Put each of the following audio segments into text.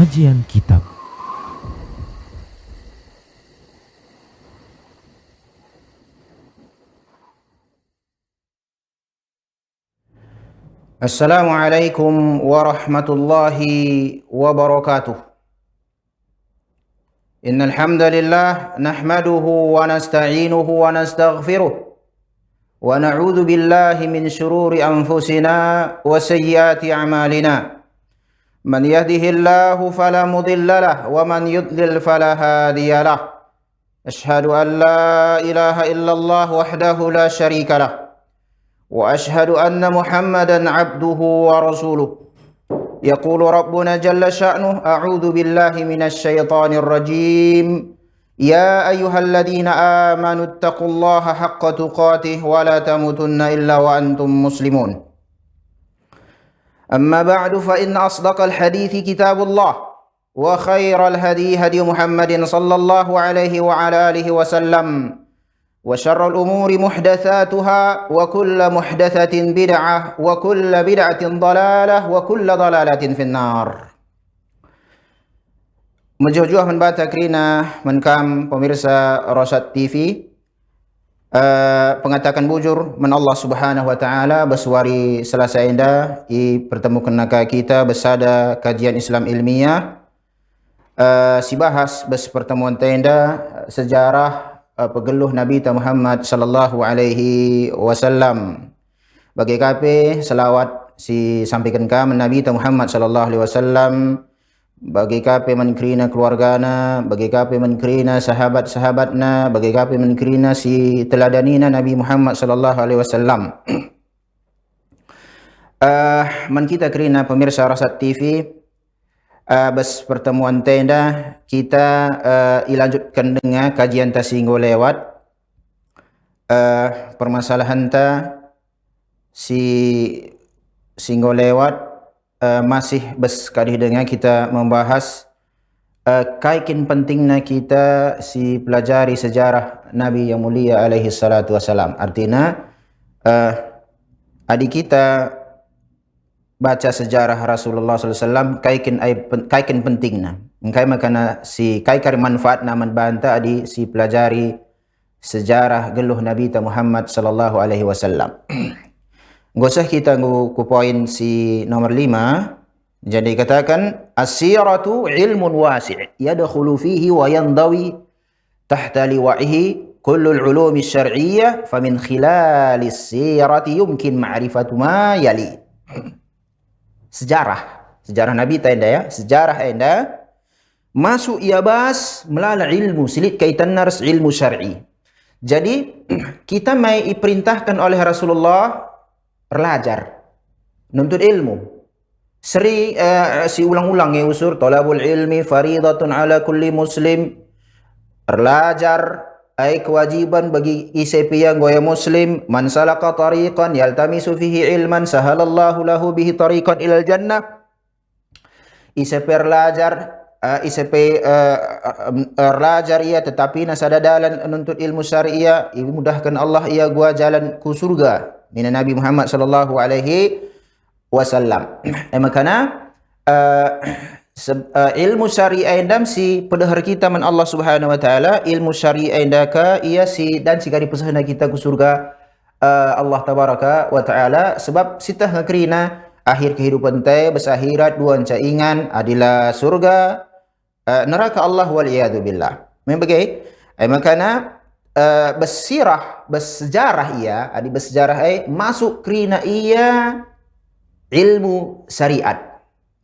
Kajian Kitab. Assalamualaikum warahmatullahi wabarakatuh. Innal hamdalillah nahmaduhu wa nasta'inuhu wa nastaghfiruh wa na'udzu billahi min shururi anfusina wa sayyiati a'malina. Man yahdihillahu fala mudilla lahu wa man yudlil fala hadiya lahu. Ashhadu an la ilaha illallah wahdahu la syarika lahu. وأشهد أن محمدا عبده ورسوله يقول ربنا جل شأنه أعوذ بالله من الشيطان الرجيم يا أيها الذين آمنوا اتقوا الله حق تقاته ولا تموتن إلا وأنتم مسلمون أما بعد فإن أصدق الحديث كتاب الله وخير الهدي هدي محمد صلى الله عليه وعلى آله وسلم وشر الأمور محدثاتها وكل محدثة بدعة وكل بدعة ضلالة وكل ضلالة في النار. Menjuh-juh menbata kerina menkam pemirsa Rosyad TV pengatakan bujur men Allah Subhanahu wa taala bersuari selasa indah i pertemukan naka kita bersada kajian Islam ilmiah si bahas bes pertemuan tenda sejarah pegeluh Nabi Muhammad sallallahu alaihi wasallam. Bagi kape selawat si sampaikan kami Nabi Muhammad sallallahu alaihi wasallam, bagi kape menkerina keluargana, bagi kape menkerina sahabat-sahabatna, bagi kape menkerina si teladanina Nabi Muhammad sallallahu alaihi wasallam. Man kita kerina pemirsa Rosyad TV bes pertemuan tenda kita ilanjutkan dengan kajian tasinggo lewat permasalahan ta si singgo lewat masih bes kadih dengan kita membahas kaikin pentingnya kita si pelajari sejarah Nabi yang mulia alaihi salatu wasalam. Artinya adik kita baca sejarah Rasulullah SAW kaikin pentingna. Engkai makana si kaikar manfaat na banta adi si pelajari sejarah geluh Nabi Muhammad sallallahu alaihi wasallam. Gosah kita ku poin si nomor 5. Jadi katakan as-siratu ilmun wasi' yadkhulu fihi wa yandawi tahta liwa'ihi kullul ulumi syar'iyyah famin khilalis sirati yumkin ma'rifatu ma yali. Sejarah Nabi tanda ya, sejarah anda masuk ia bahas melalui ilmu silit kaitan nars ilmu syar'i. Jadi kita mai diperintahkan oleh Rasulullah belajar, nuntut ilmu. Si ulang-ulang ya usur talabul ilmi faridatun ala kulli muslim. Belajar ay kewajiban bagi isipi yang goya muslim. Man salaka tariqan yaltamisu fihi ilman sahalallahu lahu bihi tariqan ilal jannah. Isipi belajar belajar ia tetapi nasada dalan nuntut ilmu syariah dimudahkan Allah ia gua jalan ku surga mina Nabi Muhammad sallallahu alaihi wasallam. Makana ilmu syariah endam si pedahar kita man Allah Subhanahu wa taala ilmu syariah endaka ia si dan si kari pesahana kita ku surga Allah tabaraka wa taala sebab sitah ngakrina akhir kehidupan teh besakhirat dua caingan adilah surga neraka Allah wal iyadu billah. Membagai makana bersirah bersejarah ia adi bersejarah masuk krina ia ilmu syariat.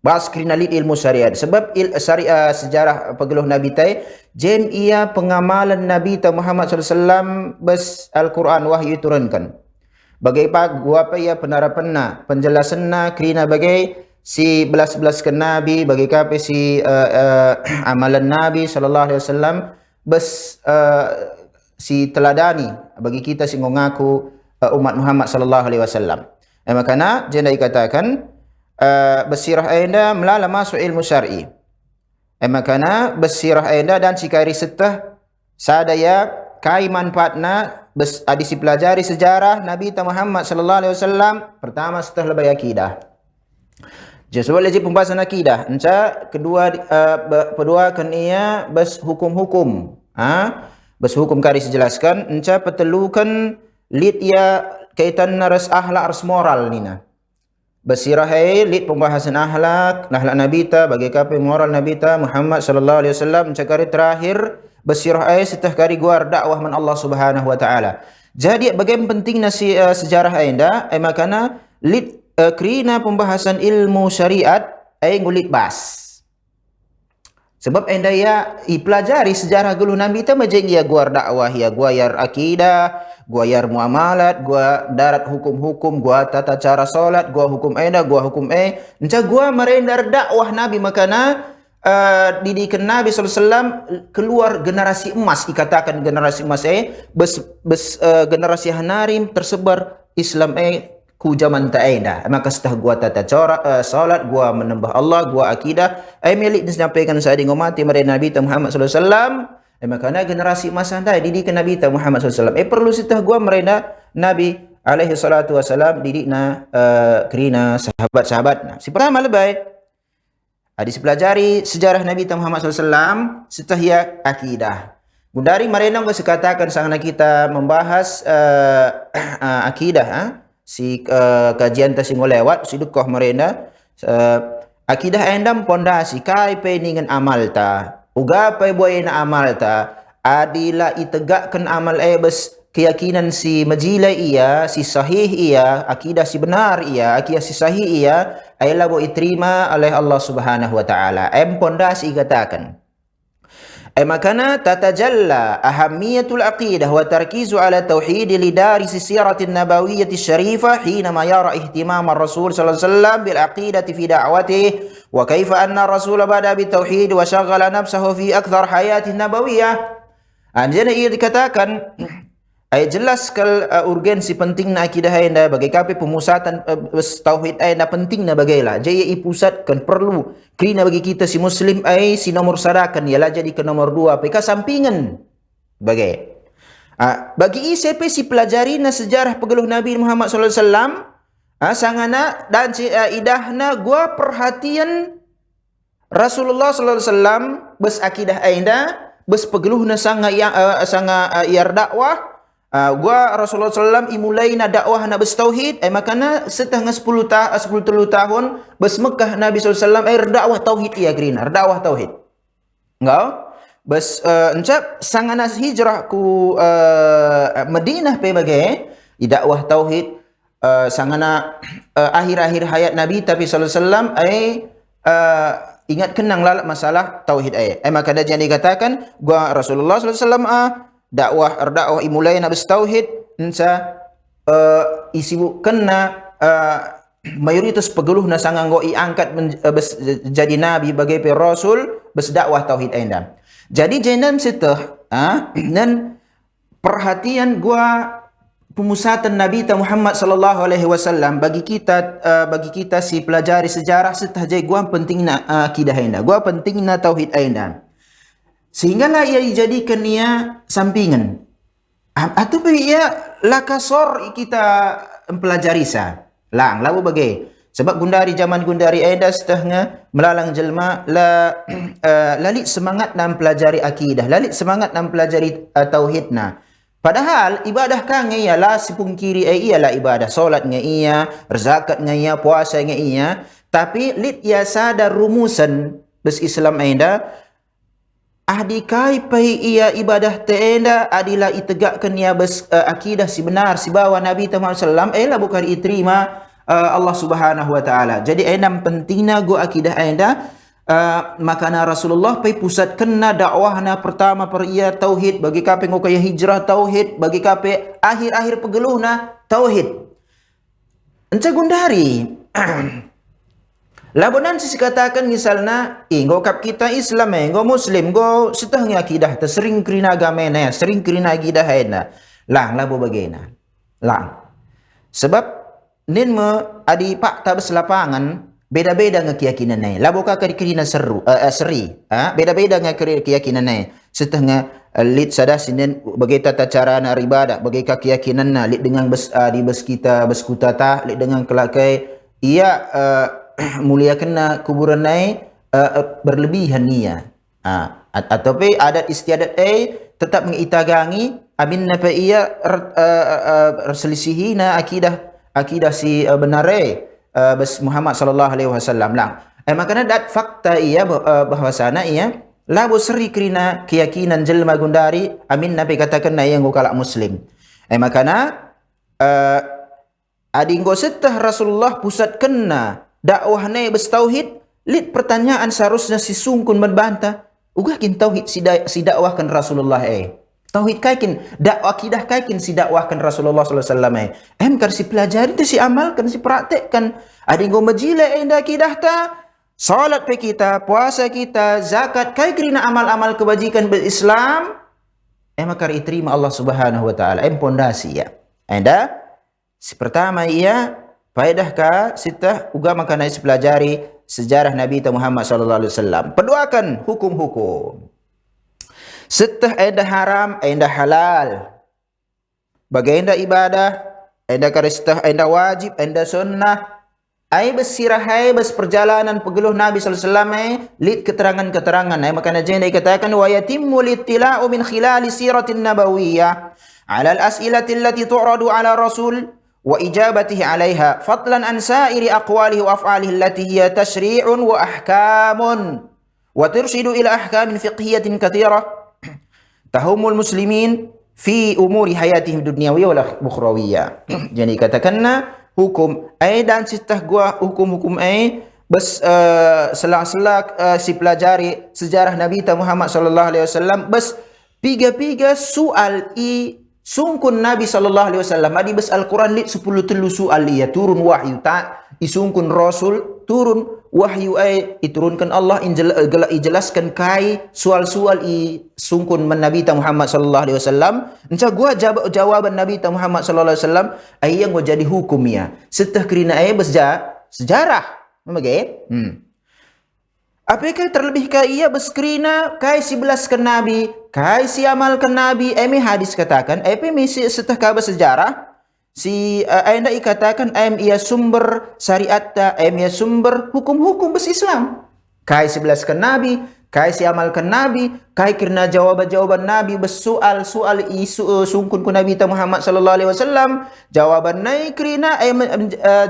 Bahas krinalit ilmu syariat sebab syariah sejarah pegeluh Nabi tai jem ia pengamalan Nabi Muhammad SAW bes Al-Quran wahyu turunkan. Bagai gua apa ia penarapanna penjelasanna krina bagai si belas-belas ke Nabi bagi kape si amalan Nabi sallallahu alaihi wasallam bes si teladani bagi kita si ngaku umat Muhammad sallallahu alaihi wasallam. Makana jenda dikatakan bersirah anda melala masuk ilmu syar'i. Makana bersirah anda dan sikari setah sadaya kai manfaatna adisi pelajari sejarah Nabi Muhammad sallallahu alaihi wasallam pertama setelah lebay akidah. Sebab lagi pembahasan akidah. Enca kedua kan ia bas hukum-hukum. Bas hukum kari sejelaskan. Enca petelukan lid ia kaitan ras ahlak ras moral nina. Basirahai lid pembahasan ahlak Nabi ta bagi kape moral Nabi ta Muhammad sallallahu alaihi wasallam. Enca kari terakhir basirahai setah kari guar dakwah man Allah Subhanahu wa taala. Jadi bagaimana pentingnya sejarah anda makana lid kerina pembahasan ilmu syariat ay ngulit bas. Sebab anda ya pelajari sejarah gulu Nabi ta majeng ya guar dakwah ya guayar akidah, guayar muamalat, gua darat hukum-hukum, gua tata cara solat, gua hukum anda, gua hukum enca gua merendar dakwah Nabi makana didikan Nabi SAW keluar generasi emas, dikatakan generasi emas generasi hanarim tersebar Islam ku zaman ta'ida. Maka setelah gua tata cara salat, gua menembah Allah, gua akidah milik disampaikan saat ngomati mereka Nabi Muhammad SAW. Maka generasi emas anda didikan Nabi Muhammad SAW. Perlu setelah gua mereka Nabi alaihi salatu wasalam didikna kerina sahabat-sahabat. Si pertama lebay dipelajari sejarah Nabi Muhammad SAW setelah ya akidah. Gundari mereka gua sekatakan sangat kita membahas akidah. Si kajian tasing lewat si dukoh merena akidah endam pondasi kai pe ningan amal ta uga pe boy na amal ta adila itegakkan amal bes keyakinan si majila iya si sahih iya akidah si benar iya akidah si sahih iya ayla bo iterima oleh Allah Subhanahu wa taala pondasi katakan makana tatajalla ahammiyatul aqidah wa tarkizu ala tauhid lidaris siratin nabawiyyati syarifah hina ma yara ihtimam ar-rasul sallallahu alaihi wasallam bil aqidati fi da'watihi wa kaifa anna ar-rasul bada bit tauhid wa shaghala nafsahu fi akthar hayati nabawiyyah. Jadi ia dikatakan jelas urgensi pentingna akidah anda bagi kape pemusatan tauhid anda pentingna bagailah jadi ipusatkan perlu kerana bagi kita si muslim si nomor sadakan ialah jadi ke nomor 2 peka sampingan bagai bagi ICP si pelajari na sejarah pegeluh Nabi Muhammad sallallahu alaihi wasallam sangana dan si idahna gua perhatian Rasulullah sallallahu alaihi wasallam bes akidah anda bes pegeluhna sanga yang iar dakwah gua Rasulullah SAW imulai na dakwah na bertauhid makana setengah 10 tahun bes Mekah Nabi SAW dakwah tauhid ia green dakwah tauhid engkau bes encap sangana hijrah ku Madinah pe bagai dakwah tauhid sangana akhir-akhir hayat Nabi tapi sallallahu alaihi wasallam ingat kenang lalak masalah tauhid maka ada yang dikatakan gua Rasulullah sallallahu alaihi wasallam dakwah imulai na bertauhid ensa isibu kena mayoritas pegeluh na sanganggo iangkat jadi nabi bagi rasul bes dakwah tauhid anda. Jadi jenam setah dan perhatian gua pemusatan Nabi Muhammad sallallahu alaihi wasallam bagi kita si pelajari sejarah setah jadi gua pentingna akidah anda, gua pentingna tauhid anda. Sehinggalah ia dijadikan ia sampingan. Atau ia lakasor kita empelajari sa. Lang lalu bagai. Sebab gundari zaman gundari enda setengah melalang jelma lalit semangat nam pelajari akidah, lalit semangat nam pelajari tauhidna. Padahal ibadah kan ialah sipungkiri ialah ibadah solat ia, zakat ia, puasa ia, tapi lit ia sadar rumusan bes Islam enda ahdikai pai ia ibadah teenda adilah itegakkan ia akidah si benar si bawa Nabi Muhammad sallam bukan diterima Allah Subhanahu wa taala. Jadi enam pentingna go akidah anda makana Rasulullah pai pusat kena dakwahna pertama per ia tauhid bagi kape ngo kaya hijrah tauhid bagi kape akhir-akhir pegeluhna tauhid. Ence gundari labonan si katakan misalnya go kap kita Islam go Muslim go setengah akidah sering kerina agama sering kerina akidah lang labo bagaina lang sebab nin me adi pak tabes lapangan beda-beda ngekeyakinan labo ka kerina seri beda-beda ngekeyakinan setengah lid sada sinen bagi tata cara na ibadah bagi keyakinan lid dengan di bes kita bes kutata lid dengan kelakai ia muliakan kuburan berlebihan niya. Ataupun adat istiadat tetap mengitagangi amin napa ia selisihi akidah si benar bas Muhammad sallallahu alaihi wasallam lah. Makana dat fakta ia bahwasana ia labu seri kerina keyakinan jelma gundari amin napa katakan yang kalak muslim. Makana adinggo setah Rasulullah pusat kena dakwah bas tauhid lid pertanyaan seharusnya si sungkun membantah ugah kin tauhid si dakwahkan Rasulullah tauhid kaikin dakwah akidah kaikin si dakwahkan Rasulullah sallallahu alaihi wasallam kar si pelajari tu si amalkan si praktekkan adinggo majile indah akidah ta salat pe kita puasa kita zakat kai kerina amal-amal kebajikan berislam makar iterima Allah Subhanahu wa taala pondasi ya anda si pertama ia faedah ka sitah uga makana si pelajari sejarah Nabi Muhammad sallallahu alaihi wasallam. Peduakan hukum-hukum. Setah enda haram, enda halal. Bagai enda ibadah, enda karistah, enda wajib, enda sunnah. Ai bersirahai bes perjalanan pegeluh Nabi sallallahu alaihi wasallam lid keterangan-keterangan. Makana jenda dikatakan wa yatimmu littila'u min khilali siratin nabawiyyah 'ala al-as'ilati allati tu'radu 'ala rasul وإجابته عليها فضلا عن سائر أقواله وأفعاله التي هي تشريع وأحكام وترشد إلى أحكام فقهية كثيرة تهم المسلمين في أمور حياتهم الدنيوية والأخروية. Jadi katakanlah hukum dan sitah gua hukum-hukum bas selak-selak si pelajari sejarah Nabi Muhammad sallallahu alaihi wasallam bas piga-piga soal sungkun Nabi sallallahu alaihi wasallam adi bas Al-Quran lit 10 telu soal ia turun wahyu tak isungkun Rasul turun wahyu iturunkan Allah ijelaskan kai soal-soal sungkun Nabi Muhammad sallallahu alaihi wasallam enca gua jawaban Nabi Muhammad sallallahu alaihi wasallam yang gua jadi hukum ya setah kerina bas sejarah memang apakah terlebih ia beskrina kai si belaskan Nabi kai si amalkan Nabi hadis katakan misi setah kabar sejarah si anda ikatakan ia sumber syariat ia sumber hukum-hukum bes Islam kai si belaskan Nabi kai si amalkan Nabi kai kerana jawaban-jawaban Nabi bes soal-soal isu sungkun ku Nabi Muhammad sallallahu alaihi wasallam jawaban nai kerana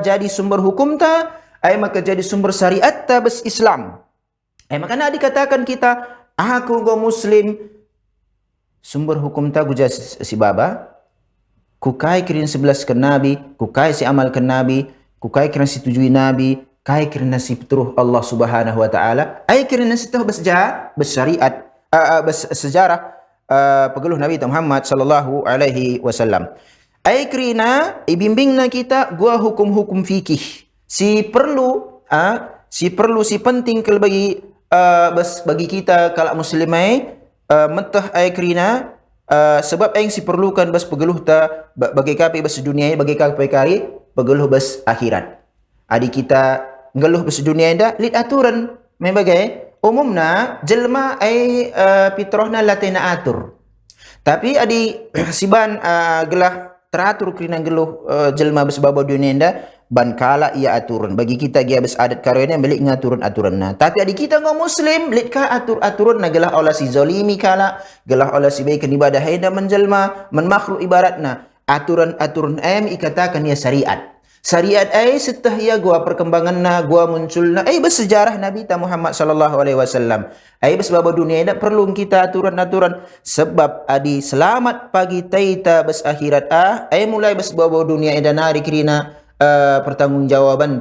jadi sumber hukum maka jadi sumber syariat bes Islam. Makanya dikatakan kita, aku go muslim, sumber hukum tak guja si baba, kukai kirin 11 ke Nabi, kukai si amal ke Nabi, kukai kirin si tujui Nabi, kai kirin si peturuh Allah Subhanahu wa taala, kirin si tahu bersyariat, bersejarah pegeluh Nabi Muhammad sallallahu alaihi wasallam. Kirina ibimbingna kita gua hukum-hukum fikih. Si penting kalau bagi kita kalau muslimai mentah kerina sebab yang si perlukan bas pegeluh ta bagi kapi bas dunia bagi kapi kari pegeluh bas akhirat. Adik kita ngeluh bas dunia dah lid aturan membagai umumna jelma pitrohna latena atur. Tapi adi siban gelah teratur kerina geluh jelma bas baba dunia dah ban kala ia aturan bagi kita dia bes adat karena balik ngaturun aturan tapi adik kita ngau muslim lit ka aturan gelah olah si zalimi kala gelah olah si baik ibadah haida menjelma men makhluk ibaratna aturan ikatakan ia syariat setah ia gua perkembanganna gua munculna bes sejarah Nabi Muhammad sallallahu alaihi wasallam bes baba dunia dak perlu kita aturan sebab adi selamat pagi taita bes akhirat mulai bes baba dunia ida nari kirina pertanggungjawaban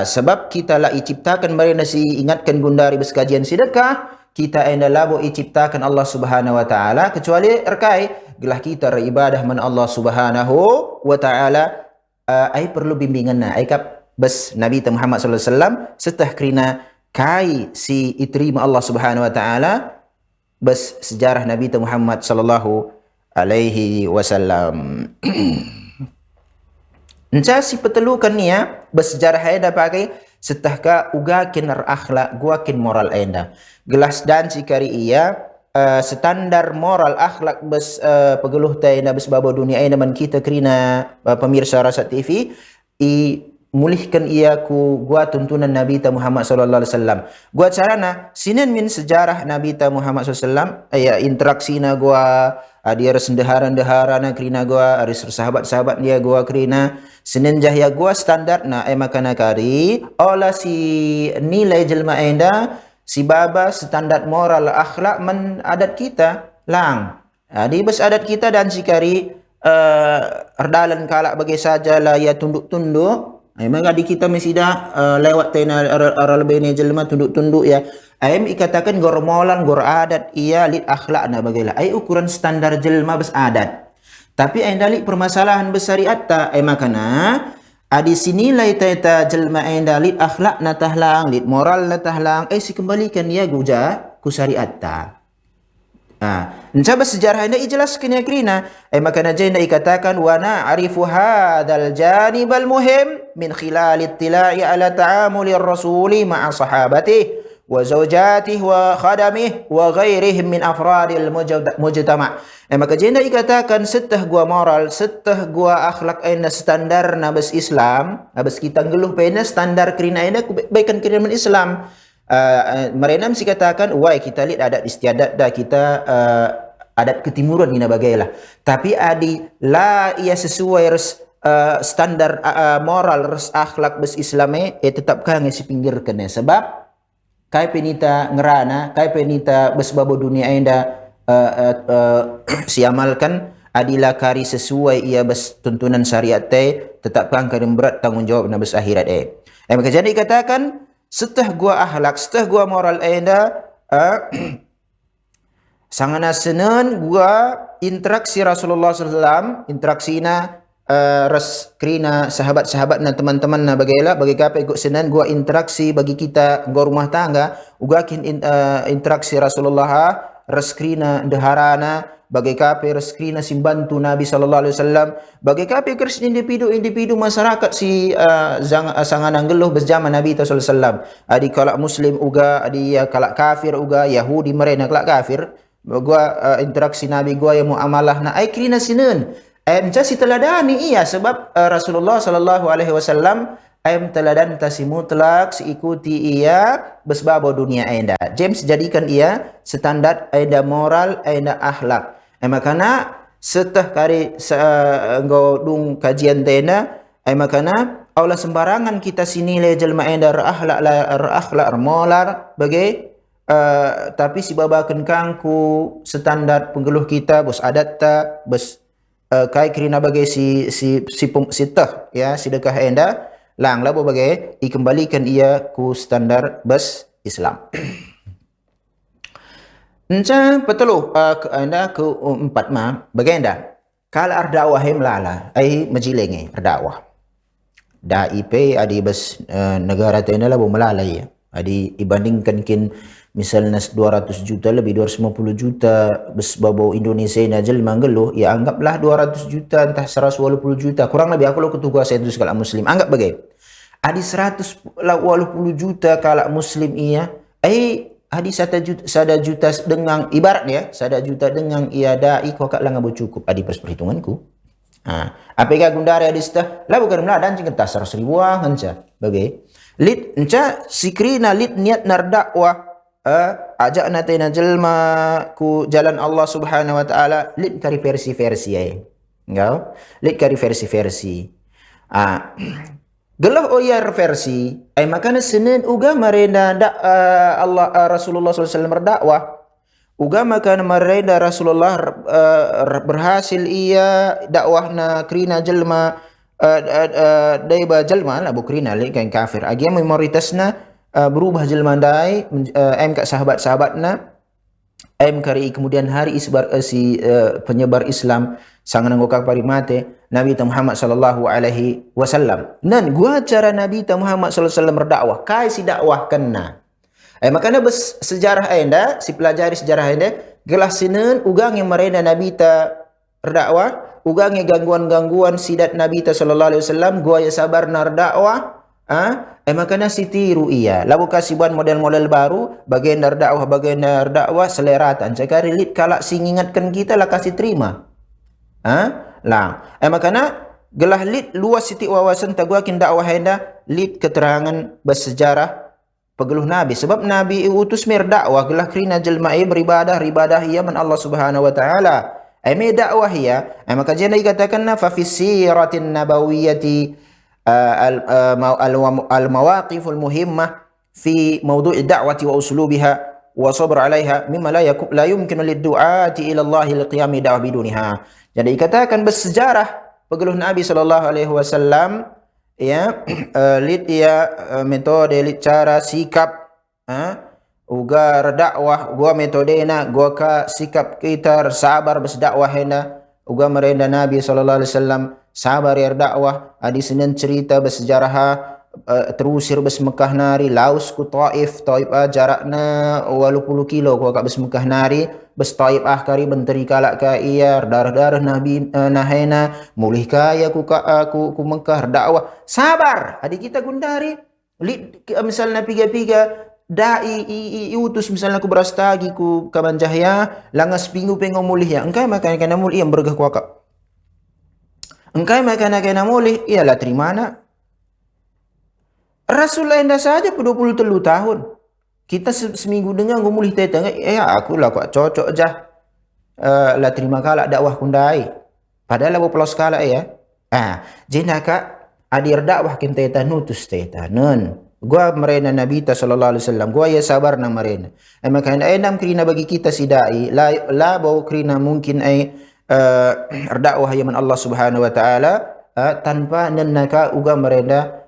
sebab kita lah diciptakan mereka si ingatkan gundari berkajian sedekah kita adalah bo diciptakan Allah Subhanahu wa taala kecuali erkai gelah kita beribadah man Allah Subhanahu wa taala perlu bimbingan kap bes Nabi Muhammad sallallahu alaihi wasallam setah kerina kai si diterima Allah Subhanahu wa taala bes sejarah Nabi Muhammad sallallahu alaihi wasallam. Enca si petelukan ni bersejarah anda pakai setahkah uga kin akhlak gua kin moral anda gelas dan sikari standar moral akhlak bes pegeluh anda bes baba dunia anda man kita kerina pemirsa Rasat TV mulihkan ia ku gua tuntunan Nabi ta Muhammad sallallahu alaihi wasallam. Gua carana sinen min sejarah Nabi ta Muhammad sallallahu alaihi wasallam ya interaksi na gua dia resendahara na krina gua aris sahabat-sahabat dia gua krina sinen jahya gua standar na makana kari ola si nilai jelma enda si baba standar moral akhlak men adat kita lang. Di bes adat kita dan sikari erdalan kalak bagi saja lah ya tunduk-tunduk. Maka di kita mesti dah lewat tena lebih ni jelma tunduk-tunduk ya. Ayam ikatakan gor molan gor adat ia lit akhlak na bagilah. Ay ukuran standar jelma bes adat. Tapi ay dalik permasalahan besyariat ta ay makana adi sini lai ta jelma ay dalit akhlak na tahlang lit moral na tahlang ay si kembalikan ia guja ku syariat ta. Mencoba sejarah ini ijelaskan ya krina. Maka najayna ikatakan wa na'rifu hadzal janibal muhim min khilal ittila'i ala ta'amuli rasuli ma'a sahabatihi wa zawjatihi wa khadamihi wa ghairihim min afradil mujtama'. Maka jenda ikatakan setah gua moral, setah gua akhlak aina standar na bes Islam, bes kita ngeluh pena standar krina aina kebaikan krina Islam. Mereka mesti katakan, wah kita lihat adat istiadat dah kita adat ketimuran ini bagailah. Tapi adi la ia sesuai standar moral res akhlak bes Islame tetap kah ngisi pinggirkan sebab kai penita ngerana kai penita bes babo dunia enda siamalkan adila kari sesuai ia bes tuntunan syariat tetap kah karim berat tanggungjawab na bes akhirat maka jadi katakan setah gua akhlak, setah gua moral enda sangana senen gua interaksi Rasulullah SAW, interaksi na res krina sahabat-sahabat na teman-teman na bagailah bagi kape gua senen gua interaksi bagi kita gua rumah tangga ugakin interaksi Rasulullah res krina deharana bagi kape reskrina simbantu Nabi sallallahu alaihi wasallam bagi kape kers individu masyarakat si sanganang geluh berjaman Nabi sallallahu alaihi wasallam adi kalak muslim uga adi kalak kafir uga Yahudi mereka kalak kafir gua interaksi Nabi gua yang muamalah na ai krina sinen em si teladani iya sebab Rasulullah sallallahu alaihi wasallam em teladan tasi mutlak si ikuti ia besbabo dunia enda James jadikan ia standar enda moral enda akhlak makana setah kari engkau dung kajian tena makana Allah sembarangan kita sini le jelma enda akhlak molar bagai tapi si babakan kangku standar penggeluh kita bos adat ta bos kai krina bagai si tah ya sedekah enda lang labo bagai dikembalikan ia ku standar bes Islam. Enca petelu anda ke empat bagenda kala ardakwah melala ai majilenge ardakwah da IP adi bes negara tena lah melala ya adi dibandingkan kin misalnya 200 juta lebih 250 juta bes babo Indonesia na jelma ngeluh ya anggaplah 200 juta entah 180 juta kurang lebih aku lo ketugas saya itu sekala muslim anggap bagai adi 180 juta kalak muslim iya adi 1 juta dengan ibarat ya 1 juta dengan ia dai kau kak lang cukup adi perhitunganku apa yang gundara adi setah lah bukan meladan cing kertas 100 ribuan hanca bagai lit enca sikrina lit niat nardakwah ajak natena jelma ku jalan Allah Subhanahu wa taala lit kari versi-versi engkau lit kari versi-versi gelah oyar versi makana senen uga marenda Allah Rasulullah SAW berdakwah uga makana marenda Rasulullah berhasil ia dakwahna krina jelma daiba jelma lah bukrina lek kan kafir agi minoritasna berubah jelma dai ka sahabat-sahabatna kari kemudian hari isbar si penyebar Islam sangan anggota parimate Nabi Muhammad sallallahu alaihi wasallam nan gua cara Nabi Muhammad sallallahu alaihi wasallam berdakwah kai si dakwah kena makana bes sejarah anda si pelajari sejarah anda gelas sinen ugang yang merenda Nabi berdakwah ugang yang gangguan-gangguan sidat Nabi sallallahu alaihi wasallam gua ya sabar nardakwah makana si tiru iya labu kasih buat model-model baru bagian dakwah seleratan cakap relit kalak sing ingatkan kita lah kasih terima lang makana gelah lit luas siti wawasan taguakin dakwah enda lit keterangan bersejarah pegeluh Nabi. Sebab Nabi utus mir dakwah gelah kerina jelma beribadah ribadah ia man Allah Subhanahu wa taala. Ai me dakwah ia. Maka jana dikatakan fa fi siratin nabawiyyati al-mawaqiful muhimmah fi mawdu'i da'wati wa uslubiha wa sabr 'alaiha mimma la yumkinu lid-du'ati ila Allah liqiyami da'wah biduniha. Jadi dikatakan bersejarah pegeluh Nabi sallallahu alaihi wasallam ya lit ya metode lit cara sikap uga dakwah gua metodena gua ka sikap kita sabar berdakwah hena uga merenda Nabi sallallahu alaihi wasallam sabar ya dakwah adi senen cerita bersejarah terusir bes Mekah nari laus ku Taif jarakna 80 kilo ku kat bes Mekah nari bes Taif kari benteri kalak ka iya darah Nabi nahena mulih kaya ku Mekah dakwah sabar adi kita gundari misalnya piga-piga dai utus misalnya ku berastagi ku kabanjahya langas pingu pengo mulih ya engkai makan kana mulih yang bergah ku akak engkai makan kana mulih ialah terima na Rasulullah enda saja 23 tahun. Kita seminggu dengar ngumulih teta ya aku lah kok cocok jah. Lah terima kalak dakwah kundai. Padahal lah pulau skala ya. Jena kak adir dakwah kin teta nutus teta nun. Gua merena Nabi ta sallallahu alaihi wasallam. Gua ya sabar nang merena. Maka endam krina bagi kita si dai la bau krina mungkin dakwah yaman Allah Subhanahu wa taala tanpa nennaka uga mereda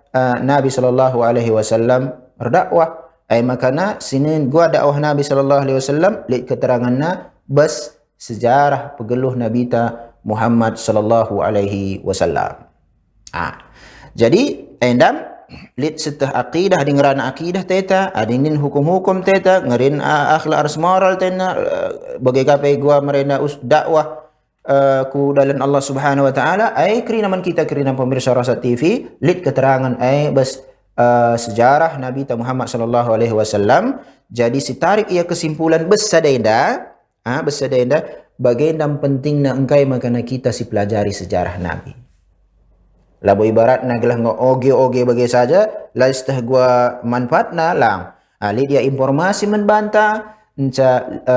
Nabi sallallahu alaihi wasallam berdakwah makana sinin gua dakwah Nabi sallallahu alaihi wasallam li keteranganna bas sejarah pegeluh Nabi ta Muhammad sallallahu alaihi wasallam. Jadi endam lit setah akidah di ngerana akidah teta adinin hukum-hukum teta ngerin akhlak ars moral tena bagai kapai gua merena dakwah ku dalam Allah Subhanahu wa taala krina man kita krina pemirsa Rasa TV lit keterangan bas sejarah Nabi Muhammad sallallahu alaihi wasallam. Jadi si tarik ia kesimpulan besadainda bagaimana pentingna engkai makana kita si pelajari sejarah Nabi. Labo ibarat naglah oge bagai saja la istah gua manfaatna lang lit dia informasi membantah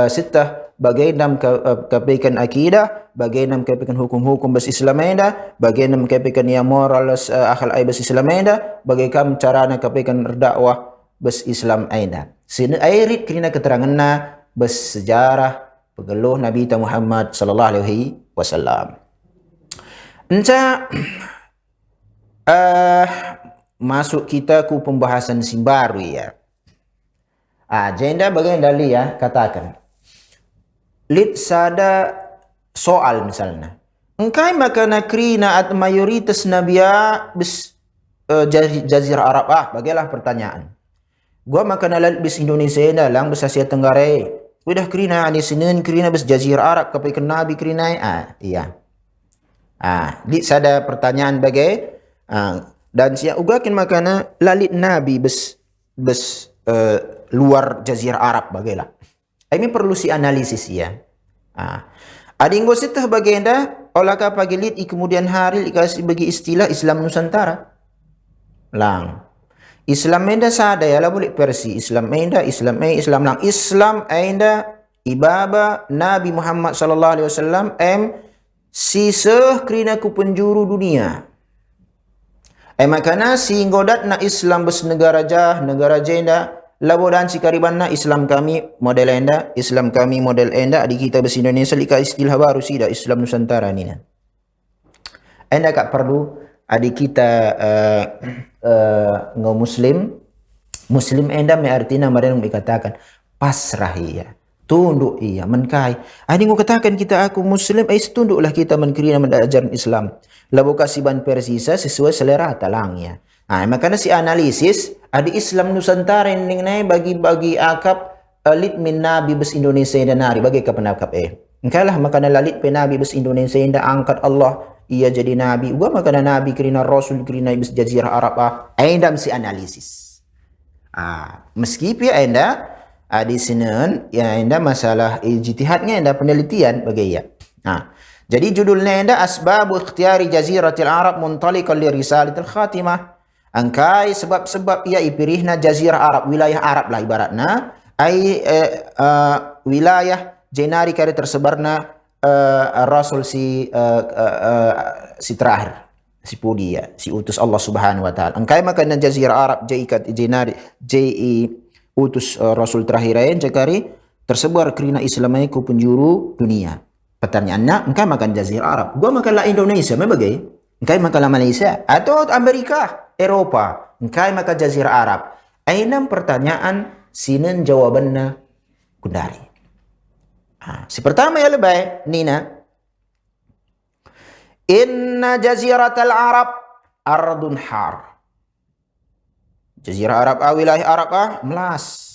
sitah bagaimana kepaikan akidah, bagaimana kepaikan hukum-hukum bas Islam enda, bagaimana kepaikan yang moral akhlak bas Islam enda, bagaimana carana kepaikan dakwah bas Islam enda. Sini airit kena keteranganna bas sejarah pegeluh Nabi Muhammad sallallahu alaihi wasallam. Enca masuk kita ku pembahasan simbaru ya. Agenda bagaimana dali ya katakan. Lit sada soal misalnya. Engkai makana krina at mayoritas nabiya bis jazirah Arab bagilah pertanyaan. Gua makana lalit bis Indonesia dalang bis Asia Tenggara. Udah krina ani sinin krina bis jazirah Arab kapai ke nabi krina iya. Di sada pertanyaan bagai dan sia ugakin makana lalit nabi bis luar jazirah Arab bagilah. Ini perlu si analisis ya. Ading gositah bagenda olaka pagilit kemudian hari dikasih bagi istilah Islam Nusantara. Lang. Islam enda sada ya lah boleh versi Islam enda Islam lang Islam enda ibaba Nabi Muhammad sallallahu alaihi wasallam siseh krina ku penjuru dunia. Makana si ngodat na Islam bes negara jenda labodan si karibanna Islam kami model enda di kita bes Indonesia lika istilah baru sida Islam Nusantara ni na. Enda kak perlu adik kita muslim enda me artina maren dikatakan pasrah iya tunduk iya menkai adik ngo katakan kita aku muslim tunduklah kita menkerina mendajaran Islam labo kasiban persisa sesuai selera talang ya. Makanya si analisis ada Islam Nusantara yang naik bagi akap lit min nabi bes Indonesia dan nari bagi kapanakap engkau lah makana lalit pe nabi bes Indonesia yang angkat Allah ia jadi nabi gua makana nabi kerina rasul kerina bes jazirah Arab endam si analisis meskipun enda di sini ya enda masalah ijtihadnya enda penelitian bagi ya Jadi judulnya anda Asbabu Ikhtiyari Jaziratil Arab Muntaliqan li Risalatil Khatimah. Angkai sebab-sebab ia ipirihna jazirah Arab, wilayah Arab lah ibaratna, ai wilayah jenari kari tersebarna Rasul si terakhir, si pudi ya, si utus Allah Subhanahu wa taala. Angkai makana jazirah Arab jaikat jenari jai utus Rasul terakhir yang cakari tersebar kerana Islamai ku penjuru dunia. Pertanyaannya, engkau makan jazirah Arab, gua makanlah Indonesia, membagai? Engkau makanlah Malaysia atau Amerika, Eropa, engkau makan jazirah Arab. Ainam pertanyaan sinen jawabannya kundari. Si pertama yang lebih, Nina. Inna jaziratal Arab ardun har. Jazirah Arab wilayah Arab melas.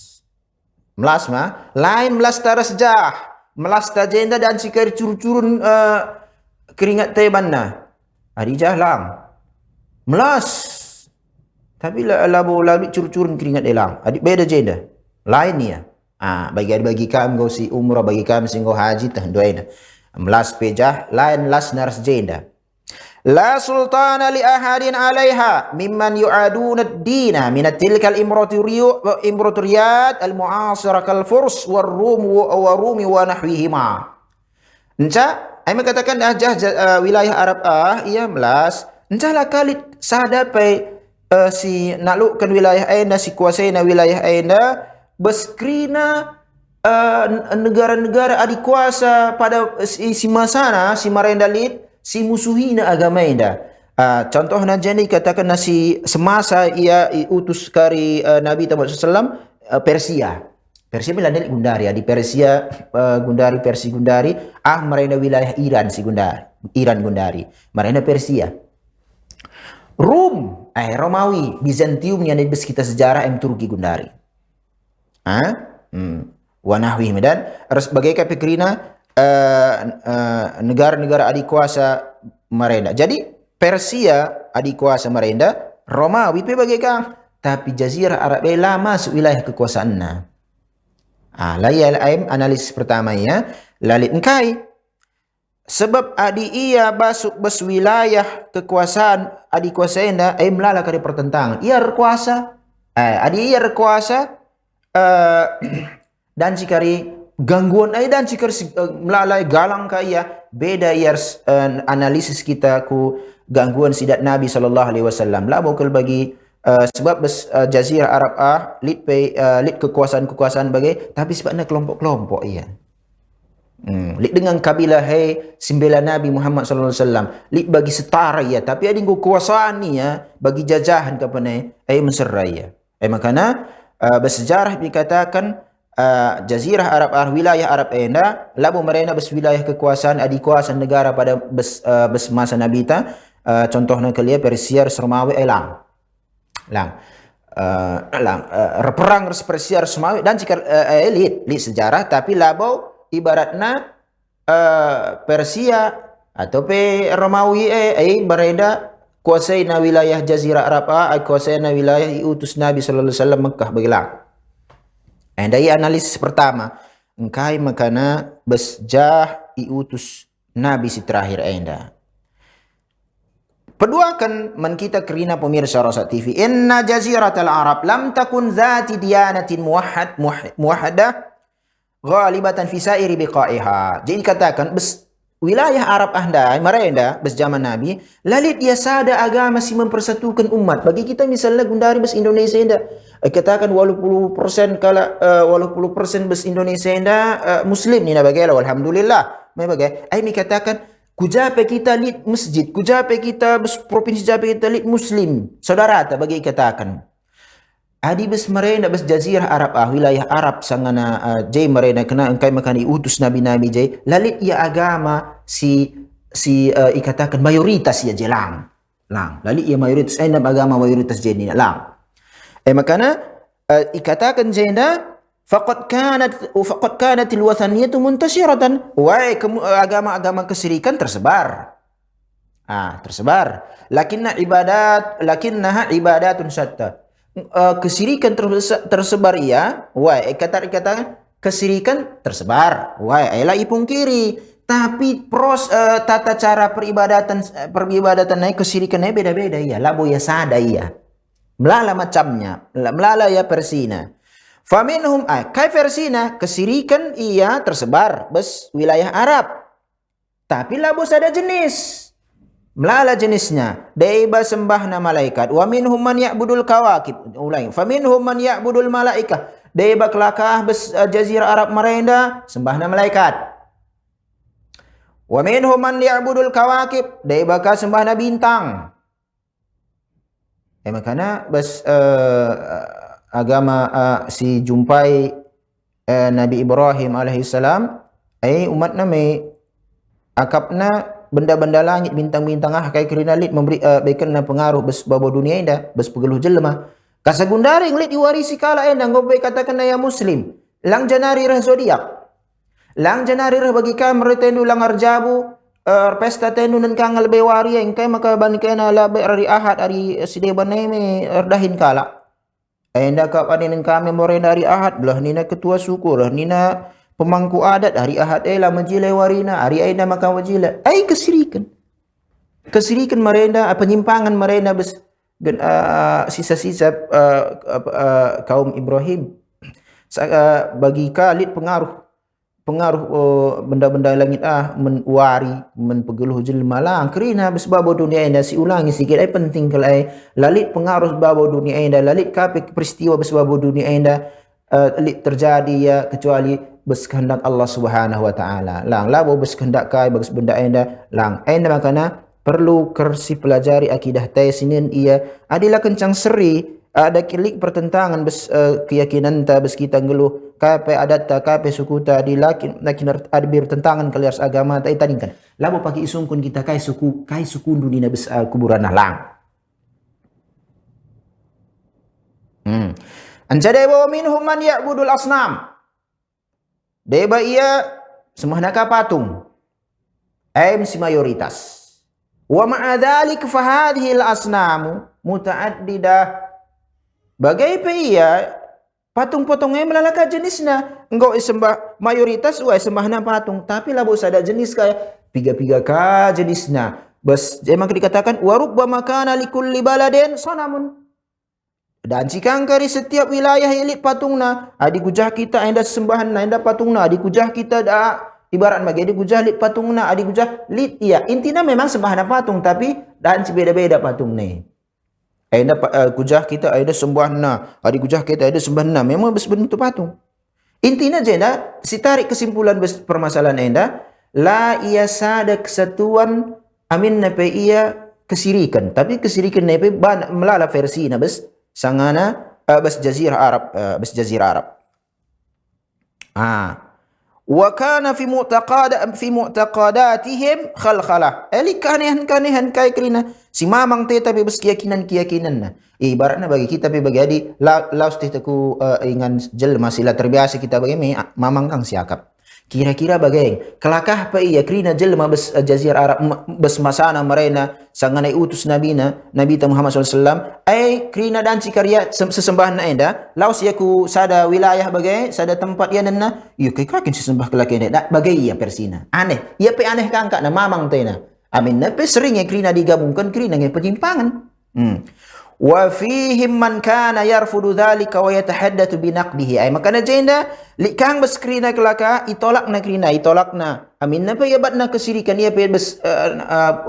Melas mah, lain melas tarasjah, melas tajenda dan sikari curun-curun keringat tebanna. Adi jahlang. Melas. Tapi labu curun-curun keringat elang. Adik beda jenda. Lain ni ya. Bagi kami kau si umrah, bagi kami si kau haji tah doaina. Melas pejah, lain las naras jenda. La sultana li ahadin alaiha mimman yu'aduna ad-dina min tilka al-imperatoriyat al-mu'asira kal furs war rum wa rumi wa nahwihima. Enca, ai mengatakan wilayah Arab ia melas, encalah kalit sadapai si naklukkan wilayah aina, si kuasaina wilayah aina beskrina negara-negara adik kuasa pada si masana, si marendalit, si musuhina agama enda. Contohnya jadi katakan si semasa ia utus kari Nabi SAW Persia. Persia bila dari gundari di Persia gundari Persia gundari merenda wilayah Iran si gundari Iran gundari merenda Persia. Rum Romawi Bizantium yang bes kita sejarah Turki gundari. Wanahwi dan sebagai kapikrina negara-negara adik kuasa merenda. Jadi Persia adik kuasa merenda, Romawi pe bagai kang, tapi Jazirah Arab lama masuk wilayah kekuasaannya. Layal aim analisis pertamanya lalit engkai sebab adi ia basuk bes wilayah kekuasaan adi kuasaina aim lala kari pertentangan ia berkuasa adi ia berkuasa dan cikari gangguan dan cikari melalai galang kaya beda ia analisis kita ku gangguan sidat Nabi SAW lah bokal bagi sebab Jazirah Arab lit kekuasaan bagai tapi sebabnya kelompok-kelompok ia. Lit dengan kabilah sembilan Nabi Muhammad SAW lit bagi setara ia tapi ada kekuasaan ni ya bagi jajahan kepada Mesir ya. Makana bersejarah dikatakan Jazirah Arab wilayah Arab enda labu mereka wilayah kekuasaan adi kuasa negara pada masa Nabi ta contohnya kelia Persia Romawi perang Persia Romawi dan jika elit sejarah tapi labau ibaratnya Persia atau Romawi berada kuasai na wilayah Jazirah Arab kuasai na wilayah utus Nabi sallallahu alaihi wasallam Mekah bagilang. Dari analisis pertama engkai makana besjah iutus Nabi si terakhir enda. Kedua kan man kita kerina pemirsa Rasa TV. Inna jaziratal Arab lam takun zati diyanatin muwahhadah ghalibatan fi sairi biqaiha. Jadi katakan wilayah Arab merenda bes zaman Nabi lalit dia sada agama si mempersatukan umat. Bagi kita misalnya gundari bes Indonesia enda katakan 80% kala 80% bes Indonesia enda muslim ni bagaimana alhamdulillah. Bagai ai mi katakan kujape kita lit masjid, kujape kita bes provinsi jape kita lit muslim. Saudara ta bagi katakan adi bes merenda bes Jazirah Arab wilayah Arab sangana jay merenda kena engkai makani utus nabi-nabi jay lalit ia agama si ikatakan mayoritas ia jelang lalit ia mayoritas agama mayoritas jay ni lang makana ikatakan jenda faqad kanat al-wathaniyatu muntashiratan agama-agama kesirikan tersebar lakinnaha ibadatun syatta. Kesirikan tersebar ia, kata kesirikan tersebar, ialah ipungkiri. Tapi tata cara peribadatan naik kesirikan beda-beda ya. Labo ya sada ya. Melala macamnya, melala ya persina. Faminhum kai persina kesirikan ia tersebar bes wilayah Arab. Tapi labo sada jenis. Melala jenisnya. Daiba sembahna malaikat. Wa minhum man ya'budul kawakib. Ulangi. Faminhum man ya'budul malaikah. Daiba kelakah bes jazirah Arab merenda sembahna malaikat. Wa minhum man ya'budul kawakib. Daiba ka sembahna bintang. Makanya bes agama si jumpai Nabi Ibrahim alaihissalam umat nami akapna benda-benda langit bintang-bintang kai kerina lit memberi baikan pengaruh bes babo dunia indah bes pegeluh jelema kasagundaring lit diwarisi kala endang gobe katakan ya muslim lang janari rah zodiak lang janari rah bagi ka meretendu lang arjabu pesta tendu nan kangal bewari yang kai maka ban kana la hari ahad hari sideban neme erdahin kala enda ka panen kami morena hari ahad belah nina ketua suku lah nina pemangku adat hari ahad lah majile warina hari aina maka wajila kesirikan merenda penyimpangan merenda bes sisa-sisa kaum Ibrahim bagi kalit pengaruh benda-benda langit menwari menpegeluh jelma lang kerina bes babo dunia enda si ulangi sikit penting kalau lalit pengaruh babo dunia enda lalit kape peristiwa bes babo dunia enda terjadi ya kecuali bes kehendak Allah Subhanahu wa taala. Lang labo bes kehendak kai bagus benda enda lang enda makana perlu kersi pelajari akidah taisinin ia adalah kencang seri ada kilik pertentangan bes keyakinan ta bes kita ngeluh kape adat ta kape suku ta di lakin ada bertentangan kalias agama ta tadi kan labo pagi isungkun kita kai suku dunia bes kuburan lang. Anjadai wa minhum man ya'budul asnam. Deba ia sembahna ka patung. Si mayoritas. Wa ma'a dzalik fa hadhihi al-asnamu muta'addidah. Bagai pe ia patung-patungnya melalaka jenisna. Engkau sembah mayoritas sembahna patung, tapi labo sada jenis kayak piga-piga ka jenisna. Bas emang dikatakan wa rubbama kana likulli baladin sanamun. Dan jika angkari setiap wilayah ilit patungna, adi gujah kita enda sembahan enda patungna, adi gujah kita da ibarat bagi adi gujah lit patungna, adi gujah lit iya. Intinya memang sembahan patung tapi dan beda-beda patung ni. Enda gujah kita enda sembahna, adi gujah kita enda sembahna, memang bentuk patung. Intinya jenda si tarik kesimpulan permasalahan enda la ia sada kesatuan amin nape ia kesirikan, tapi kesirikan nape melala versi na sangana bas jazirah Arab wa kana fi mu'taqadatihim khalkhalah kanehan kai krina si mamang te tapi bas keyakinan na ibaratnya bagi kita bagi adi laus teh ku ingan jelma sila terbiasa kita bagi mamang kang siakap kira-kira bagai kelakah pa iya krina jelma bes jazirah Arab bes masana merena sanganai utus Nabi Muhammad SAW krina dan cikarya sesembahan na enda laus ya ku sada wilayah bagai sada tempat ya nanna iya kai kakin sesembah kelaki enda bagai iya persina aneh iya pe aneh kangka na mamang tena amin na pe sering ya krina digabungkan krina ngai penyimpangan wa fihim man kana yarfudu dhalika wa yatahaddatsu binaqdihi makana jenda likang beskrina kelaka itolak amin na pa yabat na kesirikan ia pa bes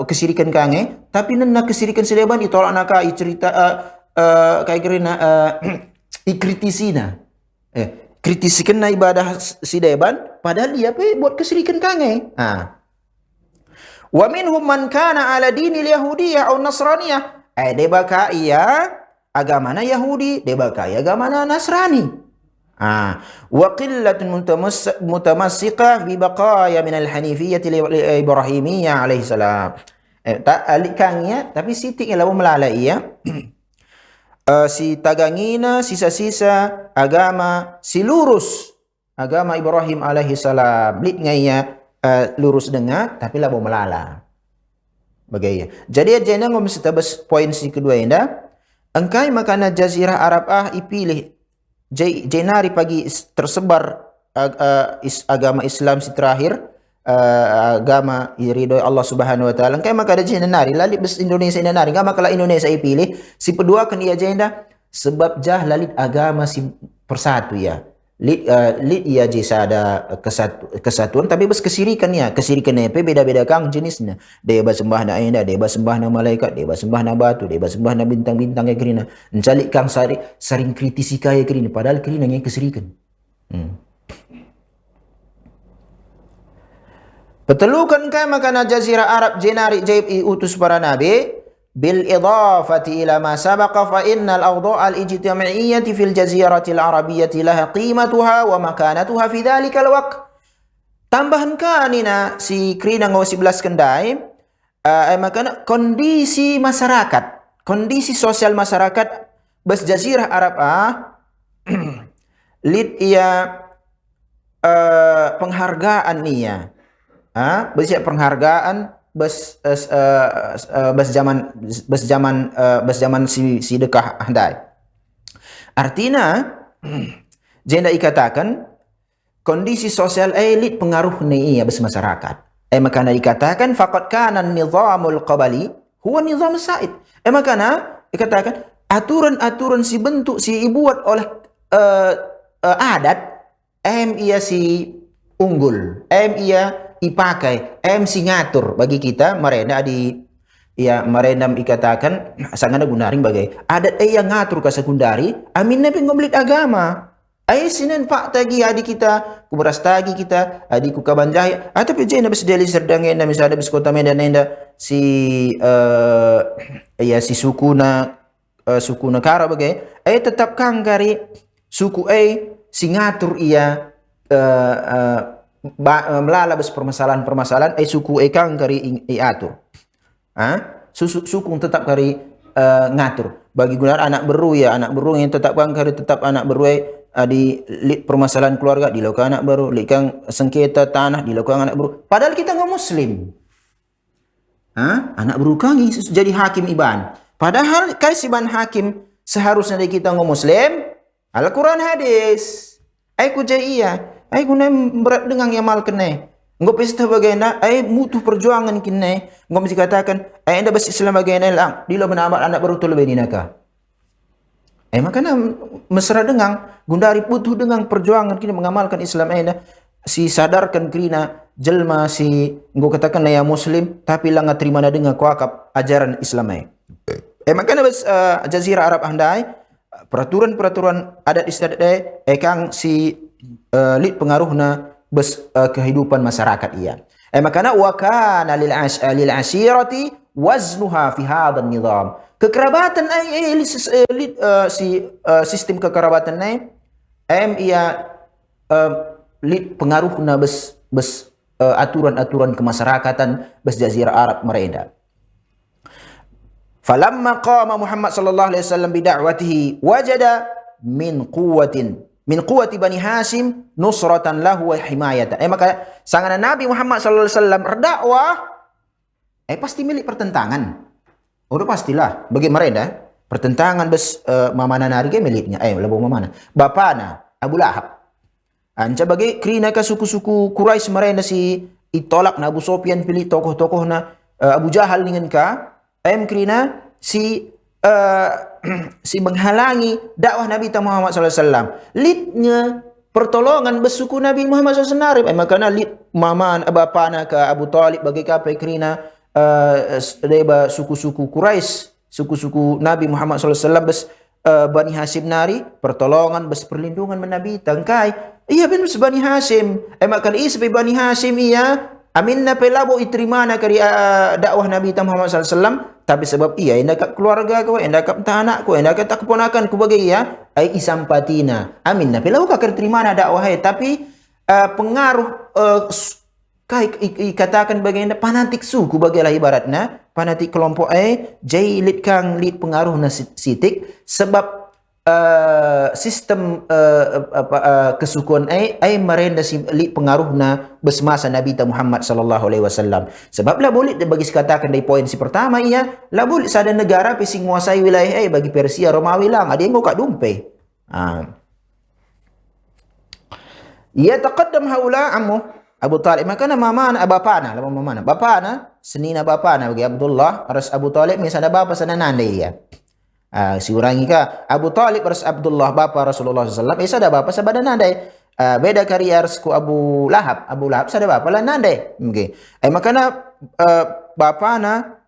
kesirikan kange tapi nan na kesirikan sedeban itolak na ka cerita kay krina ikritisina kritisikan na ibadah sideban padahal dia pa buat kesirikan kange wa minhum man kana ala dinil yahudiyyah aw nasraniyah debaka iya agama na Yahudi, debaka iya agama na Nasrani. Wa qillatun mutamassiqah bi baqaya min al-hanifiyyah al-ibrahimiyyah alaihi salam. Tak alikangnya tapi sitik lawan melala iya. Si tagangina sisa-sisa agama si lurus agama Ibrahim alaihi salam. Lit ngaya lurus dengar tapi lawan melala. Bagaya. Jadi ajena ngom setabas poin si kedua enda engkai makana jazirah Arab ipilih jenari pagi tersebar agama Islam si terakhir agama irido Allah Subhanahu wa taala kay maka ada jina nari lalit bes Indonesia ina nari ngama kala Indonesia ipilih si pedua kan ia jenda sebab jah lalit agama si persatu ya lit ia jisa ada kesatuan tapi bes kesirikan pe beda-beda kang jenisnya dia sembah na enda dia sembah na malaikat dia sembah na batu dia sembah na bintang-bintang ya kerina encalik kang saring kritisi kaya kerina padahal kerina yang kesirikan Petelukan kay makana jazirah Arab jenari jaib utus para nabi bil idafati ila ma sabaqa fa innal awda' al ijtama'iyyah fil jazirati al arabiyyah laha qimatuha wa makanatuha fi dhalika al waqt. Tambahan kanina si krina ngo 11 kendai makana kondisi masyarakat, kondisi sosial masyarakat bas jazirah Arab lid ia penghargaan niya bersiap penghargaan bes zaman si dekah handai. Artinya jenda ikatakan kondisi sosial elit pengaruh ni ia bes masyarakat. Makana ikatakan faqad kana nizamul qabali huwa nizam sa'id. Makana ikatakan aturan-aturan si bentuk si ibuat oleh adat ia si unggul, ia ipakai, si ngatur bagi kita merenda merendam ikatakan sangat gunaring bagai adat yang ngatur ke sekundari amin nabi ngomlit agama sinen pak tagi adik kita kuberas tagi kita adikku kabanjai tapi jena bes deli serdang enda misalnya bes kota Medan enda si si sukuna kara bagai tetap kang kari suku si ngatur ia melalabas permasalahan suku kang kari atur suku tetap kari ngatur bagi gunar anak beru yang tetap kang kari tetap anak beru di permasalahan keluarga dilakukan anak baru kang sengketa tanah dilakukan anak baru padahal kita nggak muslim anak baru kang jadi hakim iban padahal kais iban hakim seharusnya kita nggak muslim Al-Quran hadis ku jaya guna berat dengan yamal kene. Ngop pesta bagaina mutu perjuangan kene. Ngop mesti katakan anda bas Islam bagaina lang dilo menamat anak baru tu lebih dinaka. Makana mesra dengan gundari butuh dengan perjuangan kini mengamalkan Islam anda si sadarkan krina jelma si ngop katakan ya muslim tapi lang terima na dengan kuakap ajaran Islam makana bas jazirah Arab handai peraturan-peraturan adat istiadat kang si lid pengaruhna bes kehidupan masyarakat ia. Makana wa kana lil ashirati waznuha fi hadzal nizam. Kekerabatan sistem kekerabatan ia lid pengaruhna bes aturan-aturan kemasyarakatan bes jazirah Arab mereda. Falamma qama Muhammad sallallahu alaihi wasallam bida'watihi wajada min quwwati Bani Hashim nusratan lahu wa himayatan. Maka sangana Nabi Muhammad sallallahu alaihi wasallam berdakwah pasti milik pertentangan. Udah pastilah bagi mereka pertentangan bes mamana narige miliknya labo mamana. Bapana Abu Lahab. Anca bagi krina ka suku-suku Quraisy mereka si itolak na Abu Sufyan pilih tokoh-tokoh na Abu Jahal dengan ka krina si menghalangi dakwah Nabi Muhammad SAW. Lidnya pertolongan bersuku Nabi Muhammad SAW. Makanya lid maman bapana ke Abu Talib bagi kapai kerina deba suku-suku Quraisy, suku-suku Nabi Muhammad SAW bes Bani Hashim nari pertolongan bes perlindungan menabi tangkai. Iya ben Bani Hashim. Makanya isbe Bani Hashim iya aminna pelabo iterimana kari dakwah Nabi Muhammad SAW tapi sebab ia hendak keluarga ko hendak anak ko hendak tak keponakan ko bagi ia isampatina aminna pelabo ka terimana dakwah tapi pengaruh katakan bagaimana fanatik suku bagilah ibaratnya fanatik kelompok jailit kang lid pengaruhna sitik sebab sistem kesukuan merenda si pengaruhna besmasa Nabi Muhammad sallallahu alaihi wasallam sebab lah boleh bagi katakan dari poin si pertama lah boleh sada negara pising menguasai wilayah bagi Persia Romawi lang ada yang kak dumpe taqaddam haula ammu Abu Talib makana mamana bapana lama mamana bapana senina bapana bagi Abdullah aras Abu Talib misalnya bapa sana nandai ya. Si urangi ka Abu Talib aras Abdullah bapa Rasulullah sallallahu alaihi wasallam bapa sabada nandai. Beda kari aras ku Abu Lahab sada bapa lah nandai. Okay. Makana bapana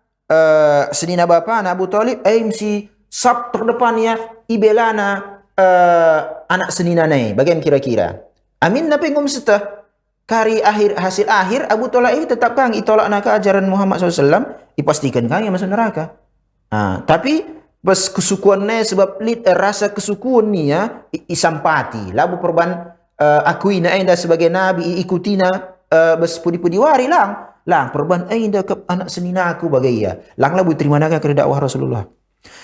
senina bapana Abu Talib msi sab terdepannya ibelana anak senina nai. Bagaimana kira-kira? Amin nabi ngum setah kari hasil akhir Abu Talib tetap kang itolak naka ajaran Muhammad SAW dipastikan kang yang masuk neraka. Tapi bes kesukuannya sebab rasa kesukuan ni ya isampati labu perban akui na enda sebagai nabi ikutina bes pudi-pudi wari lang perban enda ke anak senina aku bagai ya lang labu terima naga ke dakwah Rasulullah.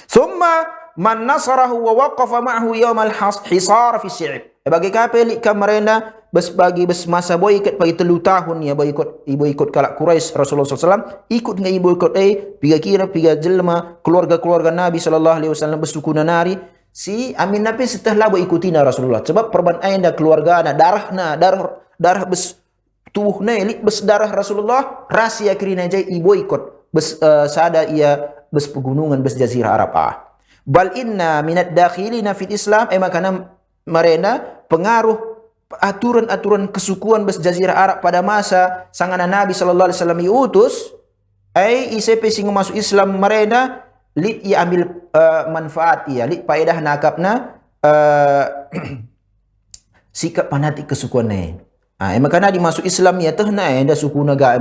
Summa man nasarahu wa waqafa ma'ahu yawmal hisar fi syi'ib. Bagi kapel kamarena bagi masa boykot bagi 3 tahun ya boykot kalak Quraisy Rasulullah SAW ikut dengan boykot piga jelma keluarga Nabi sallallahu alaihi wasallam bersukuna nari si amin nabi setelah boykotina Rasulullah sebab perban anda keluarga na darah bes tubuhna bes darah Rasulullah rahasia kirina jai boykot bes sada ia bes pegunungan bes jazirah Arab bal inna minad dakhilina fil Islam makana marena pengaruh aturan-aturan kesukuan bes jazirah Arab pada masa sangana Nabi sallallahu alaihi wasallam diutus ICP sing masuk Islam marena lit ia ambil manfaat ia lit faedah nakapna sikap fanatik kesukuan makana di masuk Islam ya tehna enda suku naga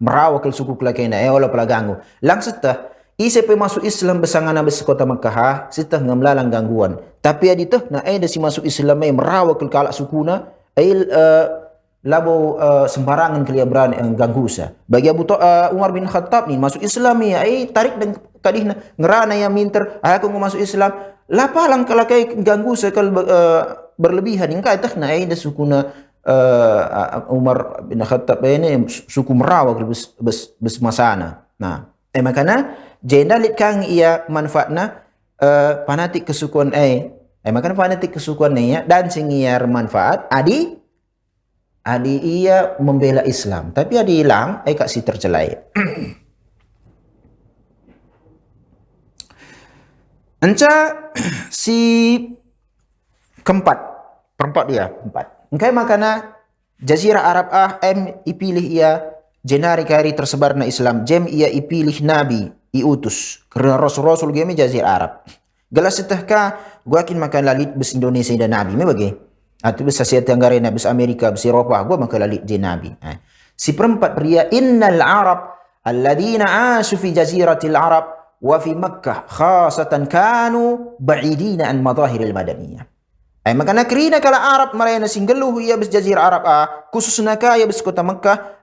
merawakil suku kelakena wala pala ganggu lang setah ICP masuk Islam besangana bes kota Makkah sitah ngamlalang gangguan tapi adi teh na ada si masuk Islam merawak ke kalak sukuna labo sembarangan kelia berani ganggu sa bagi Umar bin Khattab ni masuk Islam ya tarik dan kadih ngerana yang minter aku mau masuk Islam lapalang kalakai ganggu sekal berlebihan ingka teh na ada sukuna Umar bin Khattab ini suku merawak bes masana makana jenda lit kang ia manfaatna fanatik kesukuan makana fanatik kesukuan ya dan sing ia manfaat adi ia membela Islam tapi adi hilang kak si tercelai enca si perempat dia engkai makana jazirah Arab ipilih ia jenari kari tersebar na Islam jem ia ipilih nabi iutus karena rasul game jazirah Arab gelas setahkah gua akin makan lalit bes Indonesia dan nabi me bagi atau bes Asia Tenggara bes Amerika bes Eropa gua makan lalit je nabi si perempat pria innal Arab alladhina asu fi jaziratil Arab wa fi Makkah khasatan kanu ba'idina an madahiril madaniyah makana kerina kala Arab marayana singgeluh ia bes jazirah Arab khususna kaya bes kota Makkah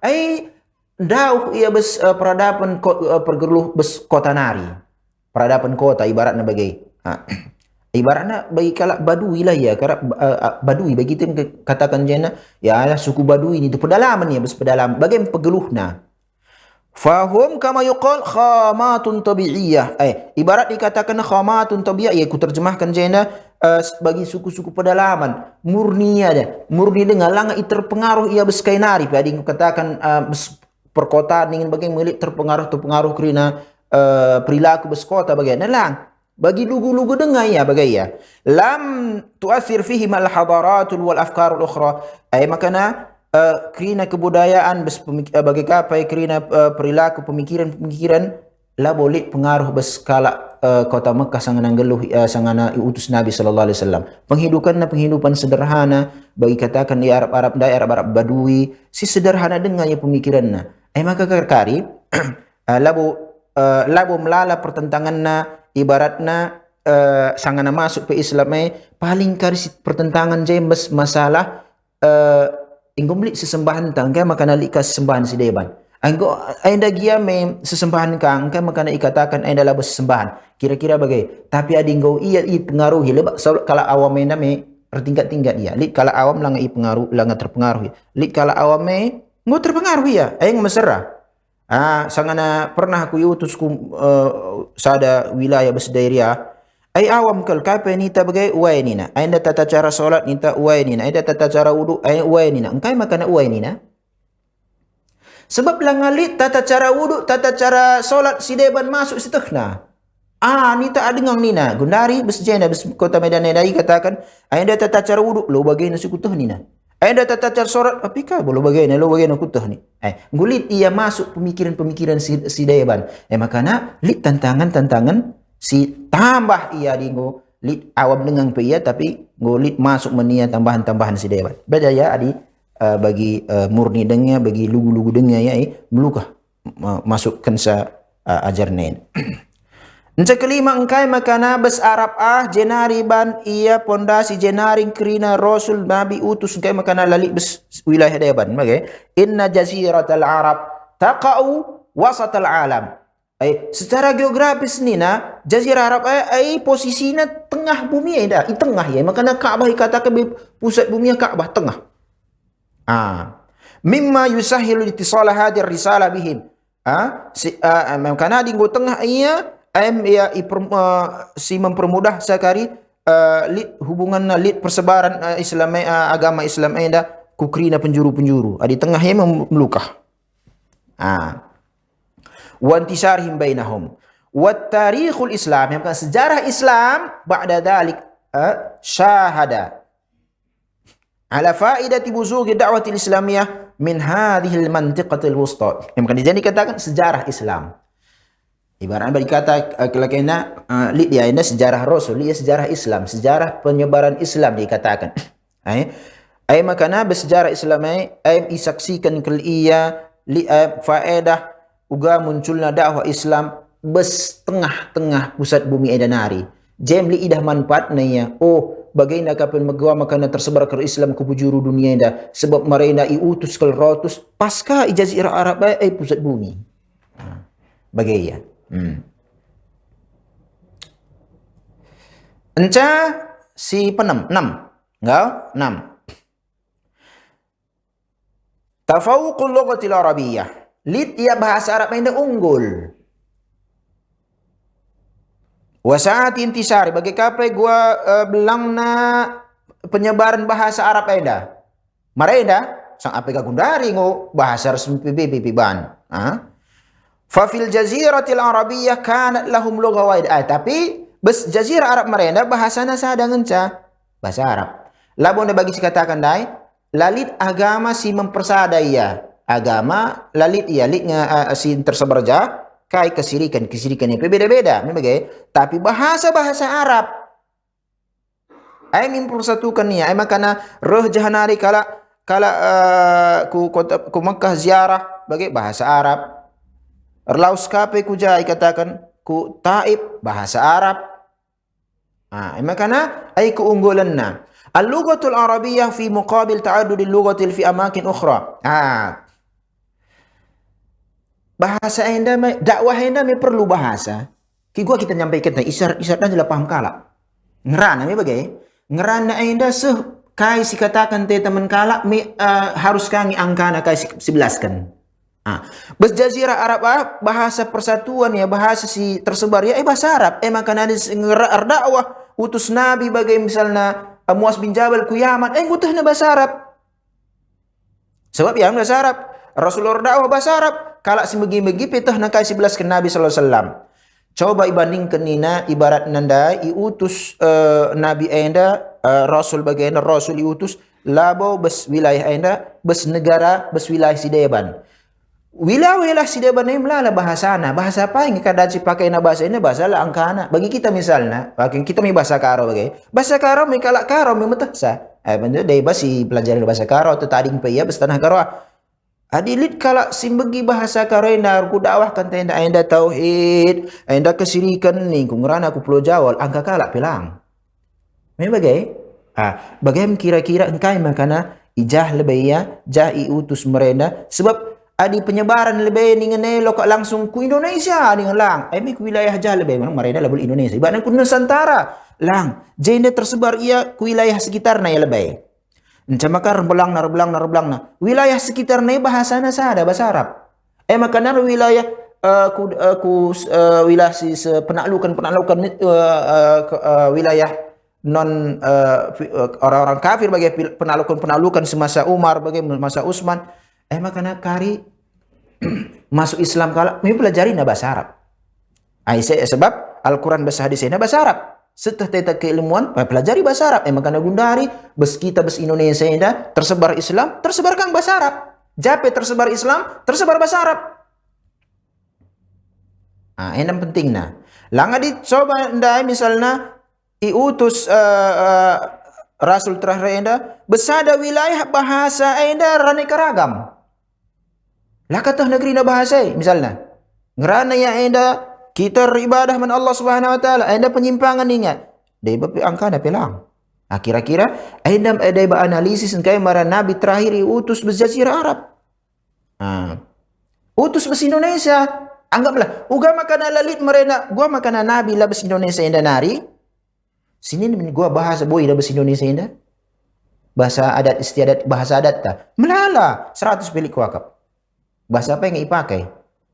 dauh ia bes peradaban pergeluh bes kota nari peradaban kota ibaratnya bagi ibaratnya bagi kalak badui lah ya karena badui bagi itu katakan jena ya suku badui ini itu pedalaman ya bes pedalaman bagaimana pegeluhna fahum kama yuqal khamatun tabi'iyah ibarat dikatakan khamatun tabi'iyah ya ku terjemahkan jena bagi suku-suku pedalaman murni dengan langa terpengaruh ia bes kainari pada katakan bes perkotaan ingin bagi milik terpengaruh kerana perilaku bes kota bagaimana lang bagi lugu-lugu dengar ya bagi ya lam tuathir fihi mal hadaratul wal afkarul ukhra makana kerana kebudayaan bes bagi kapai kerana perilaku pemikiran la boleh pengaruh bes kala kota Mekah sangana geluh sangana utus Nabi sallallahu alaihi wasallam penghidupan sederhana bagi katakan di Arab daerah badui si sederhana dengan ya pemikiranna maka kari labo melala pertentanganna ibaratna sangana masuk ke Islam paling kari pertentangan jembes masalah inggomblik sesembahan tangga makana lika sesembahan si deban anggo ainda gia sesembahan kang kan makana ikatakan ainda labo sesembahan kira-kira bagai tapi adinggo ia pengaruhi lebak kala awamena tertingkat-tingkat dia lik kala awam langa pengaruh langa terpengaruh lik kala awame ngo terpengaruh ya aing mesra sangana pernah aku yutus sada wilayah besdairia awam kal kape nita bagai uai nina ainda tata cara salat nita uai nina ainda tata cara wudu uai nina engkai makana uai nina Sebab langalit tata cara wuduk, tata cara solat si deban masuk setengah. Ni tak dengang ni na. Gundari besjena bes kota Medan Nedai katakan, anda tata cara wuduk lo bagaimana sekutuh ni na. Anda tata cara solat apa kah lo bagaimana kutuh ni. Gulit ia masuk pemikiran-pemikiran si deban. Makana lit tantangan si tambah ia dingo lit awam dengang pe ia tapi golit masuk menia tambahan-tambahan si deban. Bajaya adi bagi murni dengnya bagi lugu-lugu dengnya ya melukah masukkan sa ajar nen. Encak kelima engkai makana bes Arab jenari ban ia pondasi jenaring kerina Rasul Nabi utus engkai makana lalik bes wilayah deban bagai inna jaziratal Arab taqa'u wasatal alam. Secara geografis ni na jazirah Arab posisinya tengah bumi dah, i tengah ya makana Kaabah dikatakan pusat bumi Kaabah tengah. Mimma yusahilu ittisala hadir risalah bihim. Makana di tengah ia si mempermudah sekali hubungan lid persebaran Islam agama Islam enda kukrina penjuru-penjuru. Di tengah ia melukah. Wa intisarihim bainahum. Wa tarikhul Islam yang sejarah Islam ba'da dalik syahada ala faidati buzughi da'watil islamiyah min hadhil mantiqatil wusta. Yang jadi katakan sejarah Islam. Ibaratnya berkata kelakena li dia ini sejarah Rasul, dia sejarah Islam, sejarah penyebaran Islam dikatakan. Makana bersejarah Islam isaksikan ke ia li faedah uga munculna dakwah Islam bes tengah-tengah pusat bumi edanari. Jem li idah manfaatnya ya. Bagaimana kapan megawah makana tersebar ke Islam ke penjuru dunia dah sebab mereka iutus ke rotus pasca jazirah Arab pusat bumi. Bagaimana? Enca si penem 6. Enggak? 6. Tafawuqul lughatil arabiyyah. Lid ia bahasa Arab yang unggul. Wasaat intisari bagi kapai gua belangna penyebaran bahasa Arab enda. Mareda sang apika gundari ngo bahasa resmi PBB ban. Fa fil jaziratil arabiyyah kanat lahum lugha wahid. Tapi bes jazirah Arab merenda bahasana sada ngenca bahasa Arab. Labon bagi dikatakan dai lalit agama si mempersada ia. Agama lalit ia litnya si tersebar jah kai kesirikan yang berbeda-beda memang tapi bahasa Arab min persatukan ni makana roh jahanari kala ku Makkah ziarah bagai bahasa Arab Erlaus kape ku jai katakan ku Taib bahasa Arab makana keunggulanna al-lughatul arabiyyah fi muqabil ta'addudil lughatil fi amakin ukhra. Bahasa enda dakwah enda perlu bahasa. Ki gua kita nyampaikan isyarat dah paham kala. Ngerana bagai ngerana enda kai si katakan te teman kala harus kangi angkana kai 11 kan. Bes jazirah Arab bahasa persatuan ya bahasa si tersebar ya bahasa Arab. Makana ada dakwah utus nabi bagai misalnya Muaz bin Jabal ku Yaman ngutahna bahasa Arab. Sebab yang bahasa Arab Rasulullah dakwah bahasa Arab. Kalau si begi-begi petah nakai 11 ke Nabi sallallahu alaihi wasallam. Coba ibandingkan nina ibarat nanda iutus Nabi enda Rasul bagaimana Rasul iutus labo bes wilayah enda bes negara bes wilayah sideban. Wilayah sideban ini melala bahasana. Bahasa apa yang kada pakai na bahasa ini bahasa la angkana. Bagi kita misalnya, bagi kita mi bahasa Karo bagai. Bahasa Karo mi kalak Karo mi metasa. Benda dai basi pelajaran bahasa Karo atau tading pe ya bes tanah Karo. Adilit kala simbegi bahasa karena ku dakwahkan tenda anda tauhid, anda kesirikan ni ku ngerana ku Pulau Jawa, angka kala pelang. Me bagai? Bagaimana kira-kira engkai makana ijah lebih ya, jah iutus merenda sebab adi penyebaran lebih dengan lokak langsung ku Indonesia dengan lang. Mi ku wilayah jah lebih memang merenda label Indonesia. Ibaratnya ku Nusantara lang. Jenda tersebar ia ku wilayah sekitarnya ya lebih. Maka reblang na wilayah sekitar ni bahasana sada bahasa Arab. Makana wilayah wilayah si penaklukan wilayah non orang-orang kafir bagi penaklukan semasa Umar bagi masa Utsman. Makana kari masuk Islam kala mi pelajari na bahasa Arab. Ai sebab Al-Quran bahasa hadis na bahasa Arab. Setelah teta keilmuan, pelajari bahasa Arab. Makana gundari bes kita bes Indonesia indah tersebar Islam, tersebarkan bahasa Arab. Jape tersebar Islam, tersebar bahasa Arab. Ini penting nah. Langa dicoba ndai misalnya iutus Rasul terakhir enda besada wilayah bahasa enda raneka ragam. Lah kata negeri na bahasa misalnya. Ngerana ya enda kita beribadah man Allah Subhanahu wa taala, enda penyimpangan ingat. Dai bape angka na pelang. Kira-kira enda dai ba analisis kay mara nabi terakhir iutus bes jazirah Arab. Utus bes Indonesia. Anggaplah uga makana lalit merena, gua makana nabi lah bes Indonesia enda nari. Sini gua bahasa boy dah bes Indonesia enda. Bahasa adat istiadat bahasa adat ta. Melala 100 bilik wakaf. Bahasa apa yang ipakai?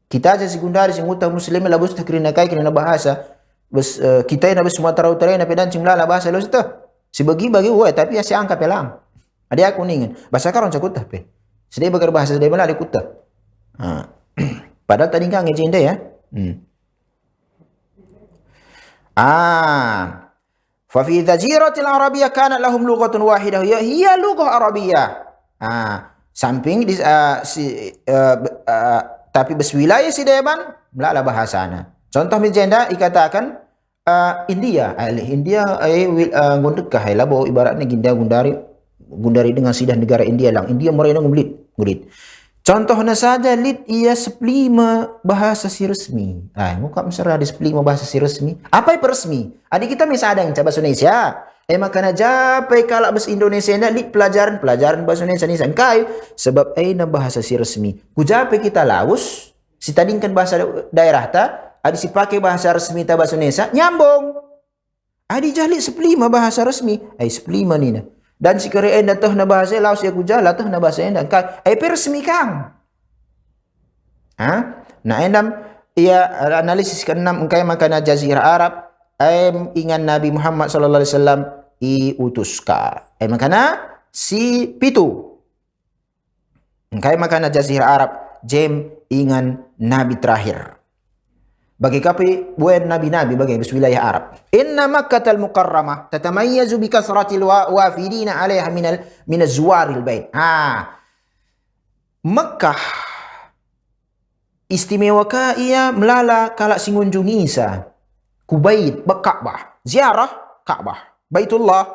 Kita aja sekundari sing utang muslim lah bus takrina kai kena bahasa. Bes kita na bes Sumatera Utara na pedan cing melala bahasa lo situ. Si bagi-bagi we tapi si angka pelang. Ada aku ningin. Bahasa karon cakut pe. Sedih bagar bahasa sedih melala dikuta. Padahal tadi kan ngejinde ya. Fa fi dzajiratil arabiyyah kanat lahum lughatun wahidah hiya lughah arabiyyah. Samping di tapi bes wilayah si deban melala bahasana. Contoh mijenda ikatakan India, India ngundekah labo ibaratnya ginda gundari dengan sidah negara India lang. India mereka ngulit. Contohnya saja lit ia seplima bahasa si resmi. Muka misalnya ada seplima bahasa si resmi. Apa yang resmi? Adik kita misalnya ada yang bahasa Indonesia. Makanya japai kalau bahasa Indonesia na lit pelajaran bahasa Indonesia ni sangkai sebab na bahasa si resmi. Ku japai kita Laos, si tadingkan bahasa daerah ta, adi si pakai bahasa resmi ta bahasa Indonesia nyambung. Adi jali seplima bahasa resmi. Seplima ni na. Dan si kare enda toh na bahasa Laos ya kujala toh na bahasa enda kai resmi kang. Nah endam ia analisis keenam engkai makana jazirah Arab ingan Nabi Muhammad sallallahu alaihi wasallam iutus ka. Makana si pitu. Engkai makana jazirah Arab jem ingan Nabi terakhir. Bagi kapi buat nabi-nabi bagi wilayah Arab. Inna Makkatal Mukarramah tatamayyazu bi kasratil wafidina 'alaiha min az-zuwaril bait. Makkah istimewa ka ia melala kala singunjungi Isa. Kubait Ka'bah, ziarah Ka'bah, Baitullah.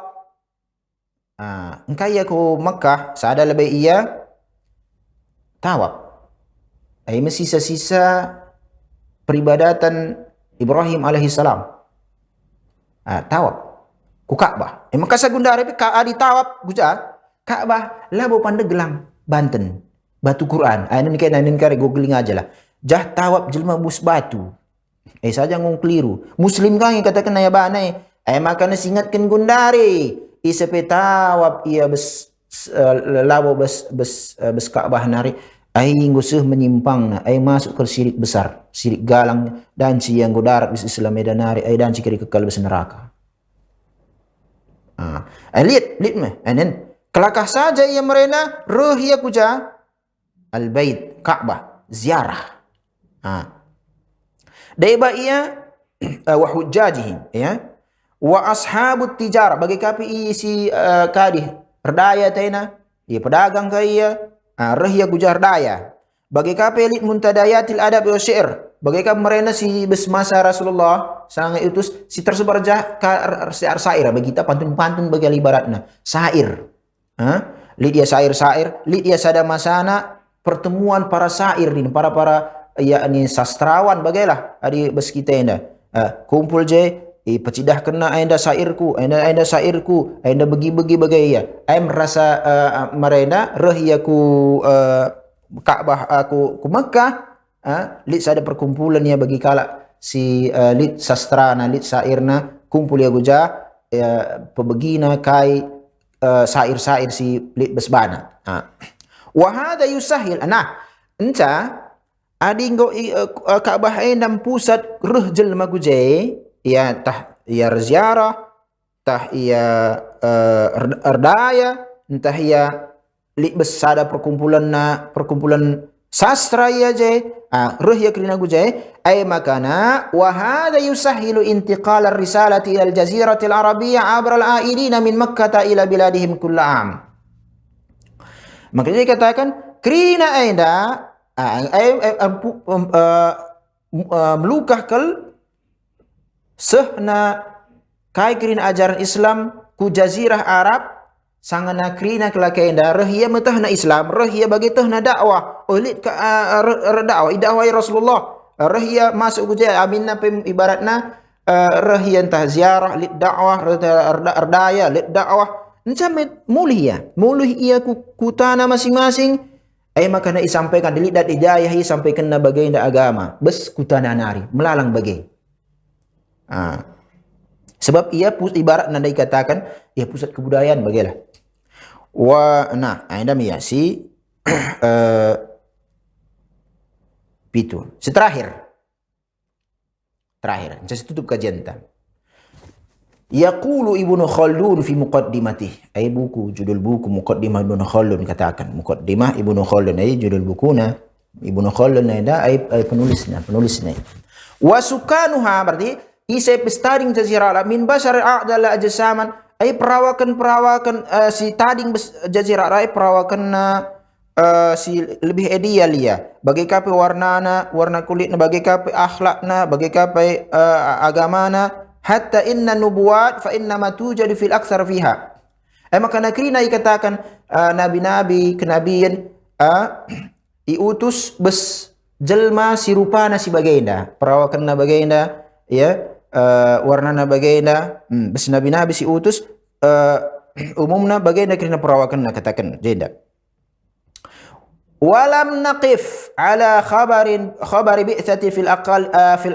Engkai aku Makkah sada lebih ia tawaf. Masih sisa peribadatan Ibrahim alaihissalam. Tawab ku Ka'bah. Maka sagundari di tawab guja Ka'bah labo Pandeglang Banten. Batu Quran. Ini kare googling aja lah. Jah tawab jelma bus batu. Saja ngong keliru. Muslim kang yang katakan ya banai. Makanya singatkan gundari. Isape tawab ia bes labo bes Ka'bah nari. Ngusah menyimpang na masuk ke syirik besar, syirik galang dan si yang godarat bis Islam medanari dan si kiri kekal bis neraka. Lihat mah. Kelakah saja ia merena ruhia kuja al-bait Ka'bah ziarah. Daiba ia wa hujjajihim ya. Wa ashabut tijarah bagi kapi si kadih perdaya taina, ia pedagang kaya rahia gujar daya bagi kapelit muntadayatil adab wa syair bagi kap merena si besmasa Rasulullah sangat utus si tersebar syair bagi kita pantun-pantun bagi ibaratna syair lid dia syair lid dia sada masana pertemuan para syair ini para yakni sastrawan bagailah adi bes kita enda kumpul je pecidah kena anda syairku anda bagi-bagi bagai ya merasa merena rahiyaku Ka'bah aku ku Makkah lit ada perkumpulan ya bagi kala si lit sastrana lit syairna kumpul ya guja pebegina kai syair-syair si lit besbana wa hadha yusahil enca adinggo Ka'bah endam pusat ruh jelma guje ia tah ia ziarah tah ia erdaya entah ia li besada perkumpulan sastra ia je reh ia kerina gujai ay makana wa hadha yusahhilu intiqal ar-risalati ila al-jazirati al-arabiyyah abra al-aidina min Makkah ila biladihim kull am. Makanya dikatakan kerina aida melukah kal sehna kai kerina ajaran Islam ku jazirah Arab sangana krina kelakainda rahia metahna Islam rahia bagi tahna dakwah oleh dakwah dakwah Rasulullah rahia masuk gujai aminna pem ibaratna rahia entah ziarah lid dakwah ardaya lid dakwah encamet mulih ia kutana masing-masing ay makana isampaikan dilid dat hidayah sampaikan na baginda agama bes kutana nari melalang bagai sebab ia ibarat nanda dikatakan ia pusat kebudayaan bagilah. Anda miyasi pitu. Terakhir, saya tutup kajian kita. Yaqulu Ibnu Khaldun fi muqaddimati. Ay buku, judul buku Muqaddimah Ibnu Khaldun katakan. Muqaddimah Ibnu Khaldun ay judul bukuna. Ibnu Khaldun ada ay penulisnya. Wa sukanuha berarti isai pestaring jazirah Arab min bashar a'dala ajsaman ay perawakan si tading jazirah Arab perawakan si lebih ideal ya bagi kape warna kulitna bagi kape akhlakna bagi kape agamana hatta inna nubuwat fa inna ma tujadu fil aktsar fiha maka nakrina dikatakan nabi-nabi kenabian iutus bes jelma si rupana si baginda perawakanna baginda ya warnana baginda bes nabi-nabi si utus umumna baginda kerana perawakanna katakan jenda walam naqif ala khabari bi'tsati fil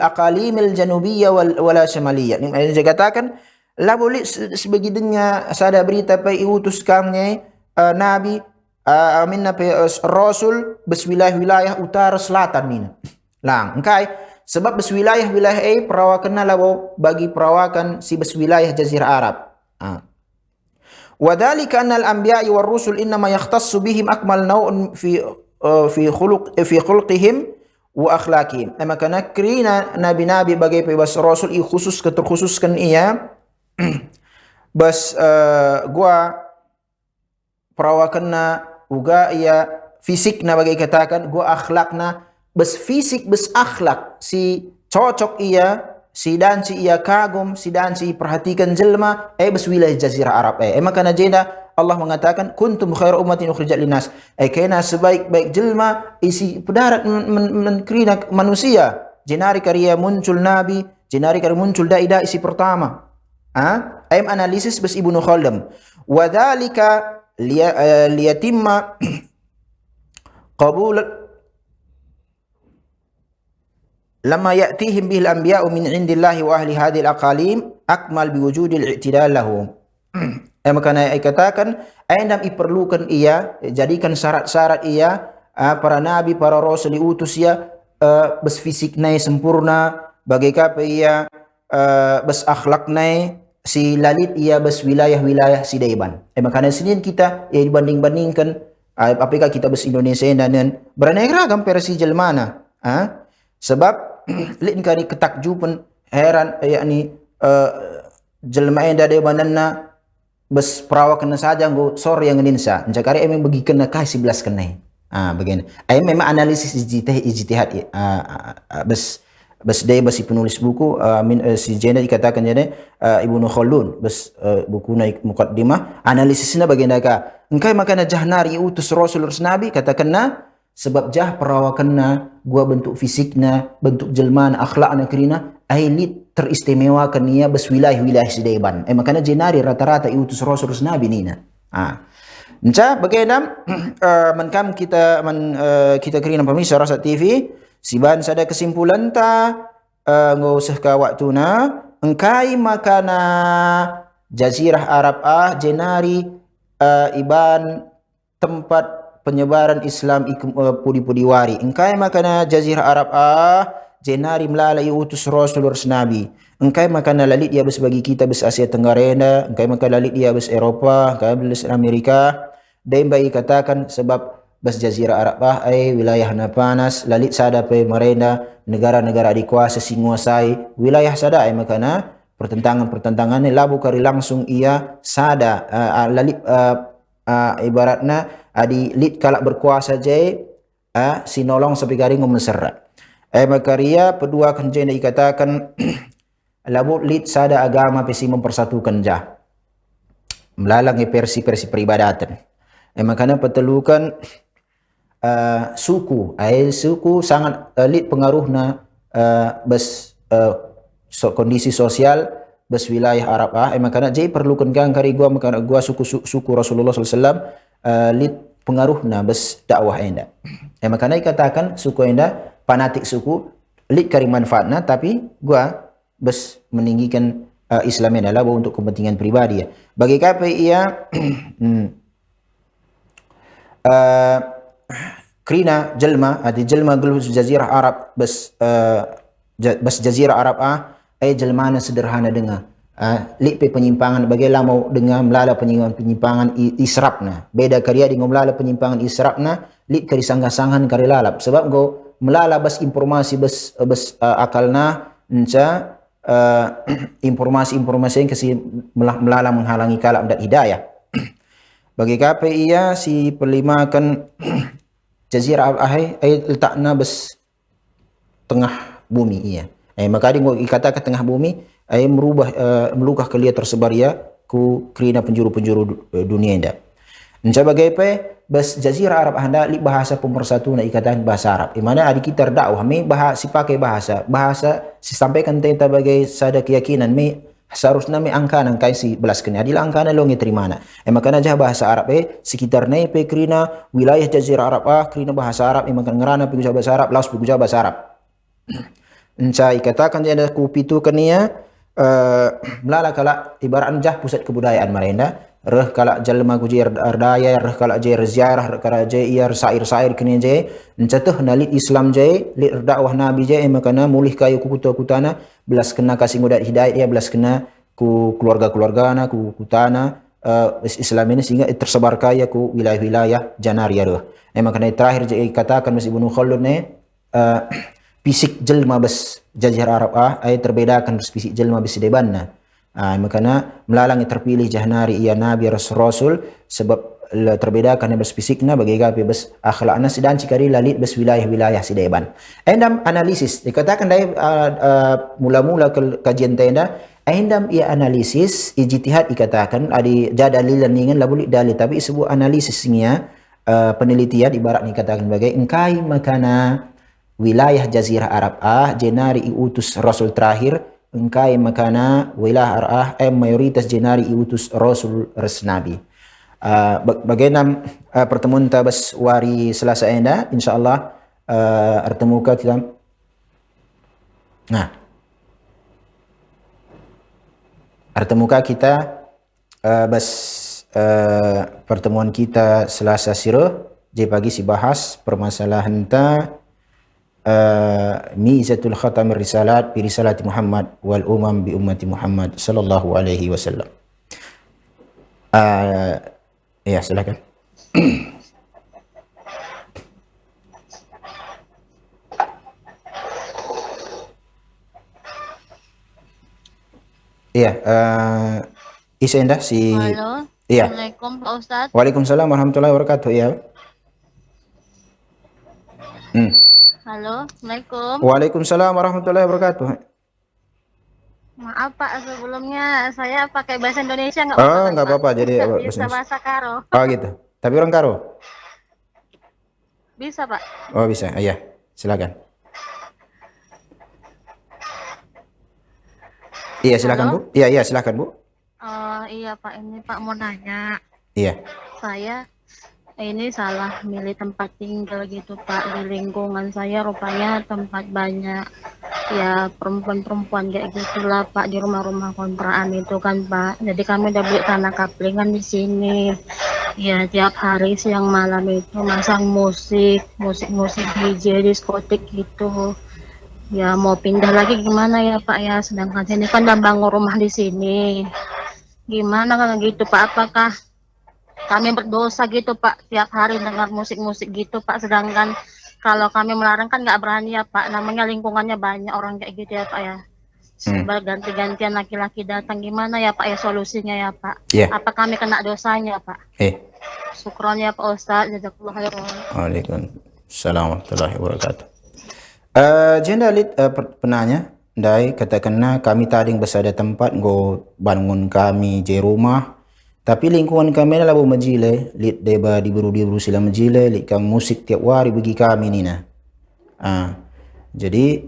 aqalim al janubiyyah wala shimaliyah ni saya katakan la boleh sebegitunya sada berita pai utus kamnya nabi aminna pe rasul bes wilayah utara selatan ni lang engkai sebab bes wilayah perawakan labo bagi perawakan si bes wilayah jazirah Arab. Wadhalika anna al-anbiya'i war rusul innama yakhtassu bihim akmal naw'un fi khulqihim wa akhlaqihim. Maka nakrina nabi-nabi bagi bas rasul terkhususkan ia bas gua perawakanna uga ia fisikna bagi katakan gua akhlakna bes fisik bes akhlak si cocok ia si dan si ia kagum si dan si perhatikan jelma bes wilayah jazirah Arab maka najenda Allah mengatakan kuntum khairu ummatin ukhrijat linnas kena sebaik-baik jelma isi pedarat menkrina manusia jenari karya muncul nabi jenari karya muncul dai isi pertama analisis bes Ibnu Khaldun wa dzalika liyatimma qabul lama ya'tihim bihil anbiya'u min indillahi wa ahli hadhil aqalim akmal biwujudil i'tidal lahum maka katakan ayam diperlukan ia jadikan syarat-syarat ia para nabi para rasul diutus ia bes fisik nai sempurna bagi kapa ia bes akhlak nai si lalit ia bes wilayah-wilayah si daiban maka sini kita dibanding-bandingkan apakah kita bes Indonesia dan beraneka ragam versi jelmana sebab lin kari ketakjuban heran yakni jelma enda de banana bes perawakan saja nggo sor yang ninsa jakari emang bagi kena kasih belas kena begini memang analisis ijtihad bes day besi penulis buku si jena dikatakan jena Ibnu Khaldun bes buku naik muqaddimah analisisnya bagian ka engkai makana jahnari utus rasul nabi katakanna sebab jah perawakanna gua bentuk fisikna bentuk jelmaan akhlakna kerina ailit teristimewakan ia bes wilayah sidaiban makana jenari rata-rata iutus rasul nabi nina enca bagaimana menkam kita kita kerina pemirsa Rasat TV siban sada kesimpulan ta ngau usah ka waktuna engkai makana jazirah Arab jenari iban tempat penyebaran Islam pudi-pudi wari engkai makana jazirah Arab jenari melalai utus rasul nabi engkai makana lalit dia bes bagi kita bes Asia Tenggara engkai makana lalit dia bes Eropa engkai bes Amerika dan bagi katakan sebab bas Jazirah Arab ai wilayah na panas lalit sada pe merenda negara-negara dikuasai singuasai wilayah sada ai makana pertentangan-pertentangan ni labu kari langsung ia sada lalit ibaratna adi lit kalak berkuasa je sinolong sapi garing meserat makaria pedua kan je dikatakan labu lit sada agama pesi mempersatukan jah melalang versi-versi peribadatan makanya pertelukan suku suku sangat lit pengaruhna bes kondisi sosial bes wilayah Arab makanya jadi perlukan kan kari gua makana gua suku Rasulullah SAW lit pengaruhna bes dakwah enda makanya dikatakan suku enda fanatik suku lit kari manfaatna tapi gua bes meninggikan Islam adalah untuk kepentingan pribadi ya. Bagi KPI ia krina jelma adi jelma gelus jazirah Arab bas jazirah Arab jelmana sederhana dengar lipe penyimpangan bagaimana mau dengan melala penyimpangan israpna beda karya dengan melala penyimpangan israpna lit kari sanggah-sanghan kari lalap sebab go melala bas informasi bas akalna enca informasi-informasi yang kasi melala menghalangi kalak dan hidayah. Bagi KPI ia si perlimakan Jazirah Arab letakna bes tengah bumi ia. Maka dia dikatakan tengah bumi merubah melukah kelia tersebar ia ku kerina penjuru-penjuru dunia indah. Sebagai apa? Bas Jazirah Arab anda li bahasa pemersatu na ikatan bahasa Arab. Di mana adik kita dakwah mi bahasa si pakai bahasa si sampaikan tenta bagai sada keyakinan mi seharusnya mi angkanan kai si belas kena adil angkanan lo terima na. Makana jah bahasa Arab sekitar nai pe krina wilayah Jazirah Arab krina bahasa Arab makan ngerana pe bahasa Arab laos pe bahasa Arab. Enca ikatakan dia ada kupitu kenia melala kala ibarat jah pusat kebudayaan marenda reh kala jalma guji ardaya reh kala je ziarah reh kala je iar sair kini je encatuh nalit Islam je lit dakwah nabi je makana mulih kayu ku kutana belas kena kasih mudat hidayah dia belas kena ku keluarga-keluargana ku kutana Islam ini sehingga tersebar kaya ku wilayah-wilayah janaria reh makana terakhir je katakan Mas Ibnu Khaldun fisik jelma bes Jazirah Arab terbedakan fisik jelma bes debanna makanya melalang terpilih jahnari ia nabi rasul sebab terbedakan bes fisikna bagi gapi bes akhlakna sedang cikari lalit bes wilayah-wilayah sideban endam analisis dikatakan dari mula-mula kajian tenda endam ia analisis ijtihad dikatakan ada jadalilan ningan labu dalil tapi sebuah analisisnya penelitian ibarat dikatakan bagai engkai makana wilayah Jazirah Arab jenari iutus rasul terakhir engkai makana wilayah Arab mayoritas jenari iutus rasul resnabi bagaimana pertemuan tabas wari Selasa enda insyaallah artemuka kita artemuka kita bas pertemuan kita Selasa siro je pagi si bahas permasalahan mizatul khatamir risalat bi risalati Muhammad wal umam bi ummati Muhammad sallallahu alaihi wasallam. Ya silakan. Iya, Isa Endah si. Halo. Iya. Assalamualaikum Pak Ustadz. Waalaikumsalam warahmatullahi wabarakatuh ya. Halo, Assalamualaikum. Waalaikumsalam warahmatullahi wabarakatuh. Maaf Pak, sebelumnya saya pakai bahasa Indonesia nggak apa-apa? Oh, nggak apa-apa. Jadi bisa bahasa Karo. Oh gitu. Tapi orang Karo? Bisa Pak. Oh bisa. Iya, silakan. Iya silakan Bu. Iya silakan Bu. Oh iya Pak, ini Pak mau nanya. Iya. Saya ini salah milih tempat tinggal gitu Pak. Di lingkungan saya rupanya tempat banyak ya perempuan-perempuan kayak gitulah Pak, di rumah-rumah kontrakan itu kan Pak. Jadi kami udah beli tanah kaplingan di sini. Ya tiap hari siang malam itu masang musik DJ diskotik gitu. Ya mau pindah lagi gimana ya Pak ya, sedangkan sini kan udah bangun rumah di sini. Gimana kalau gitu Pak, apakah kami berdosa gitu Pak, tiap hari dengar musik-musik gitu Pak, sedangkan kalau kami melarang kan nggak berani ya Pak, namanya lingkungannya banyak orang kayak gitu ya Pak ya. Berganti-gantian laki-laki datang, gimana ya Pak ya solusinya ya Pak? Ya. Apa kami kena dosanya Pak? Syukron ya Pak Ustadz, jazakallah khairan. Waalaikumsalam warahmatullahi wabarakatuh. Jenda lit penanya, dai katakanlah kami tadi bersada tempat go bangun kami je rumah, tapi lingkungan kami lah majile, lit deba diburu sila majile, lit kang musik tiap hari bagi kami ni na. Jadi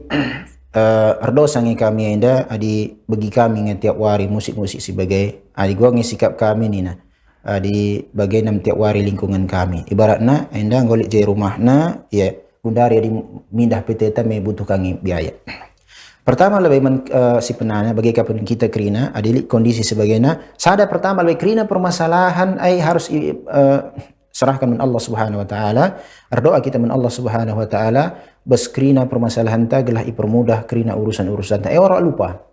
ardo sangi kami enda adi bagi kami tiap hari musik-musik sebagai adi gua sikap kami ni na. Di bagian tiap hari lingkungan kami. Ibaratnya enda ngolik je rumah na ya undari di mindah PT ta me butuhkan biaya. Pertama lebih si penanya bagi kapan kita kerina adalah kondisi sebagainya. Sada pertama lebih kerina permasalahan ai harus serahkan men Allah Subhanahu wa taala. Berdoa kita men Allah Subhanahu wa taala bas kerina permasalahan ta gelah ipermudah kerina urusan-urusan ta. Orang lupa.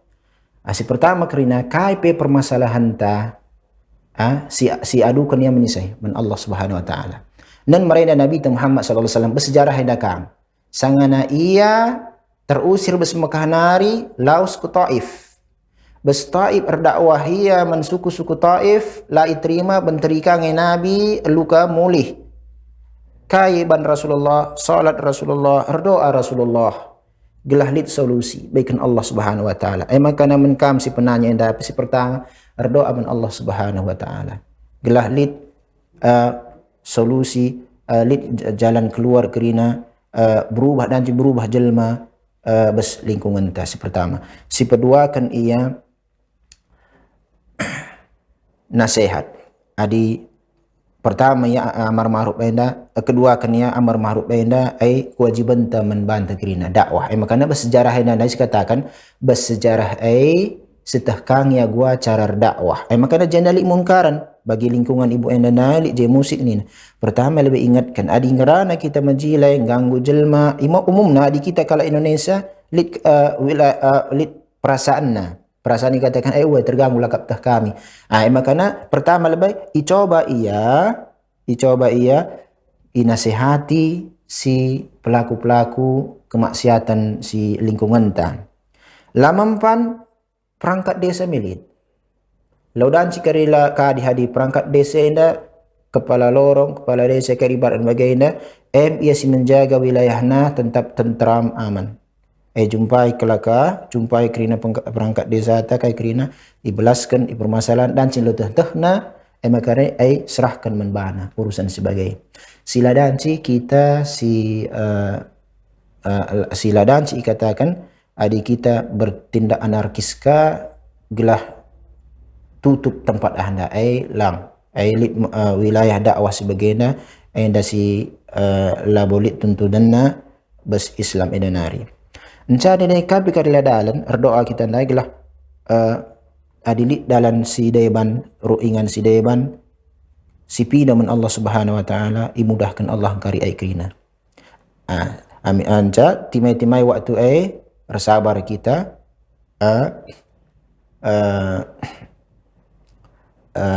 Si pertama kerina kai pe permasalahan ta si adukan yang menisai men Allah Subhanahu wa taala. Dan mereka Nabi Muhammad sallallahu alaihi wasallam bersejarah hedakam. Sangana ia terusir bes Mekah nari laus ke Taif. Bes Taif erdakwah ia men suku-suku Taif la iterima benterika ngai Nabi luka mulih. Kai ban Rasulullah, salat Rasulullah, erdoa Rasulullah. Gelah lid solusi baikan Allah Subhanahu wa taala. Maka namen kam si penanya yang dapat si pertama erdoa ban Allah Subhanahu wa taala. Gelah lid solusi jalan keluar kerina berubah dan berubah jelma bes lingkungan ta si pertama. Si kedua kan ia nasihat. Adi pertama ya amar ma'ruf benda, kedua kan ya amar ma'ruf benda ai kewajiban ta membantah kerina dakwah. Makanya bersejarah ina katakan bersejarah ai setah kang ya gua cara dakwah. Makanya jangan lik mungkaran bagi lingkungan ibu enda nalik je musik ni. Pertama lebih ingatkan adi ngerana kita majilai ganggu jelma umumna di kita kala Indonesia lit perasaan ni katakan terganggu lakap tah kami. Makanya pertama lebih dicoba ia inasihati si pelaku-pelaku kemaksiatan si lingkungan ta. Lamampan perangkat desa milit. Laudan cikarila ka dihadi perangkat desa enda kepala lorong, kepala desa keribat dan bagaimana ia si menjaga wilayahna tetap tentram aman. Jumpai kelaka, jumpai kerina perangkat desa ta kai kerina ibelaskan permasalahan dan cilutah tehna makanya serahkan menbana urusan sebagai. Sila danci kita sila danci katakan adik kita bertindak anarkiska gelah tutup tempat anda wilayah dakwah sebagainya anda si labolit tentu dana bas Islam edanari. Encana ni kabi kadila dalan berdoa kita naiklah adilit dalan si deban ruingan si deban si pina men Allah Subhanahu wa taala imudahkan Allah kari ai krina. Amin anja timai-timai waktu bersabar kita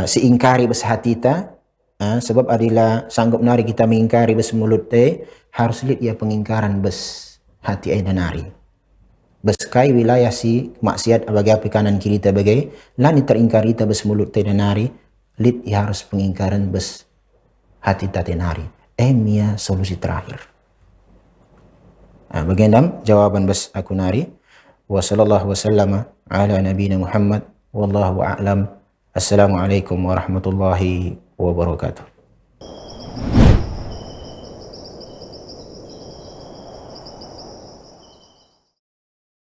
si ingkari bes hati ta sebab adila sanggup nari kita mengingkari bes mulut harus lihat ia pengingkaran bes hati ai nari bes kai wilayah si maksiat bagi api kanan kiri ta bagai lani teringkari ta bes mulut ta nari lit ia harus pengingkaran bes hati ta nari mia solusi terakhir. Bagendam jawaban bes aku nari wa sallallahu wasallama ala nabiyina Muhammad wallahu a'lam. Assalamualaikum warahmatullahi wabarakatuh.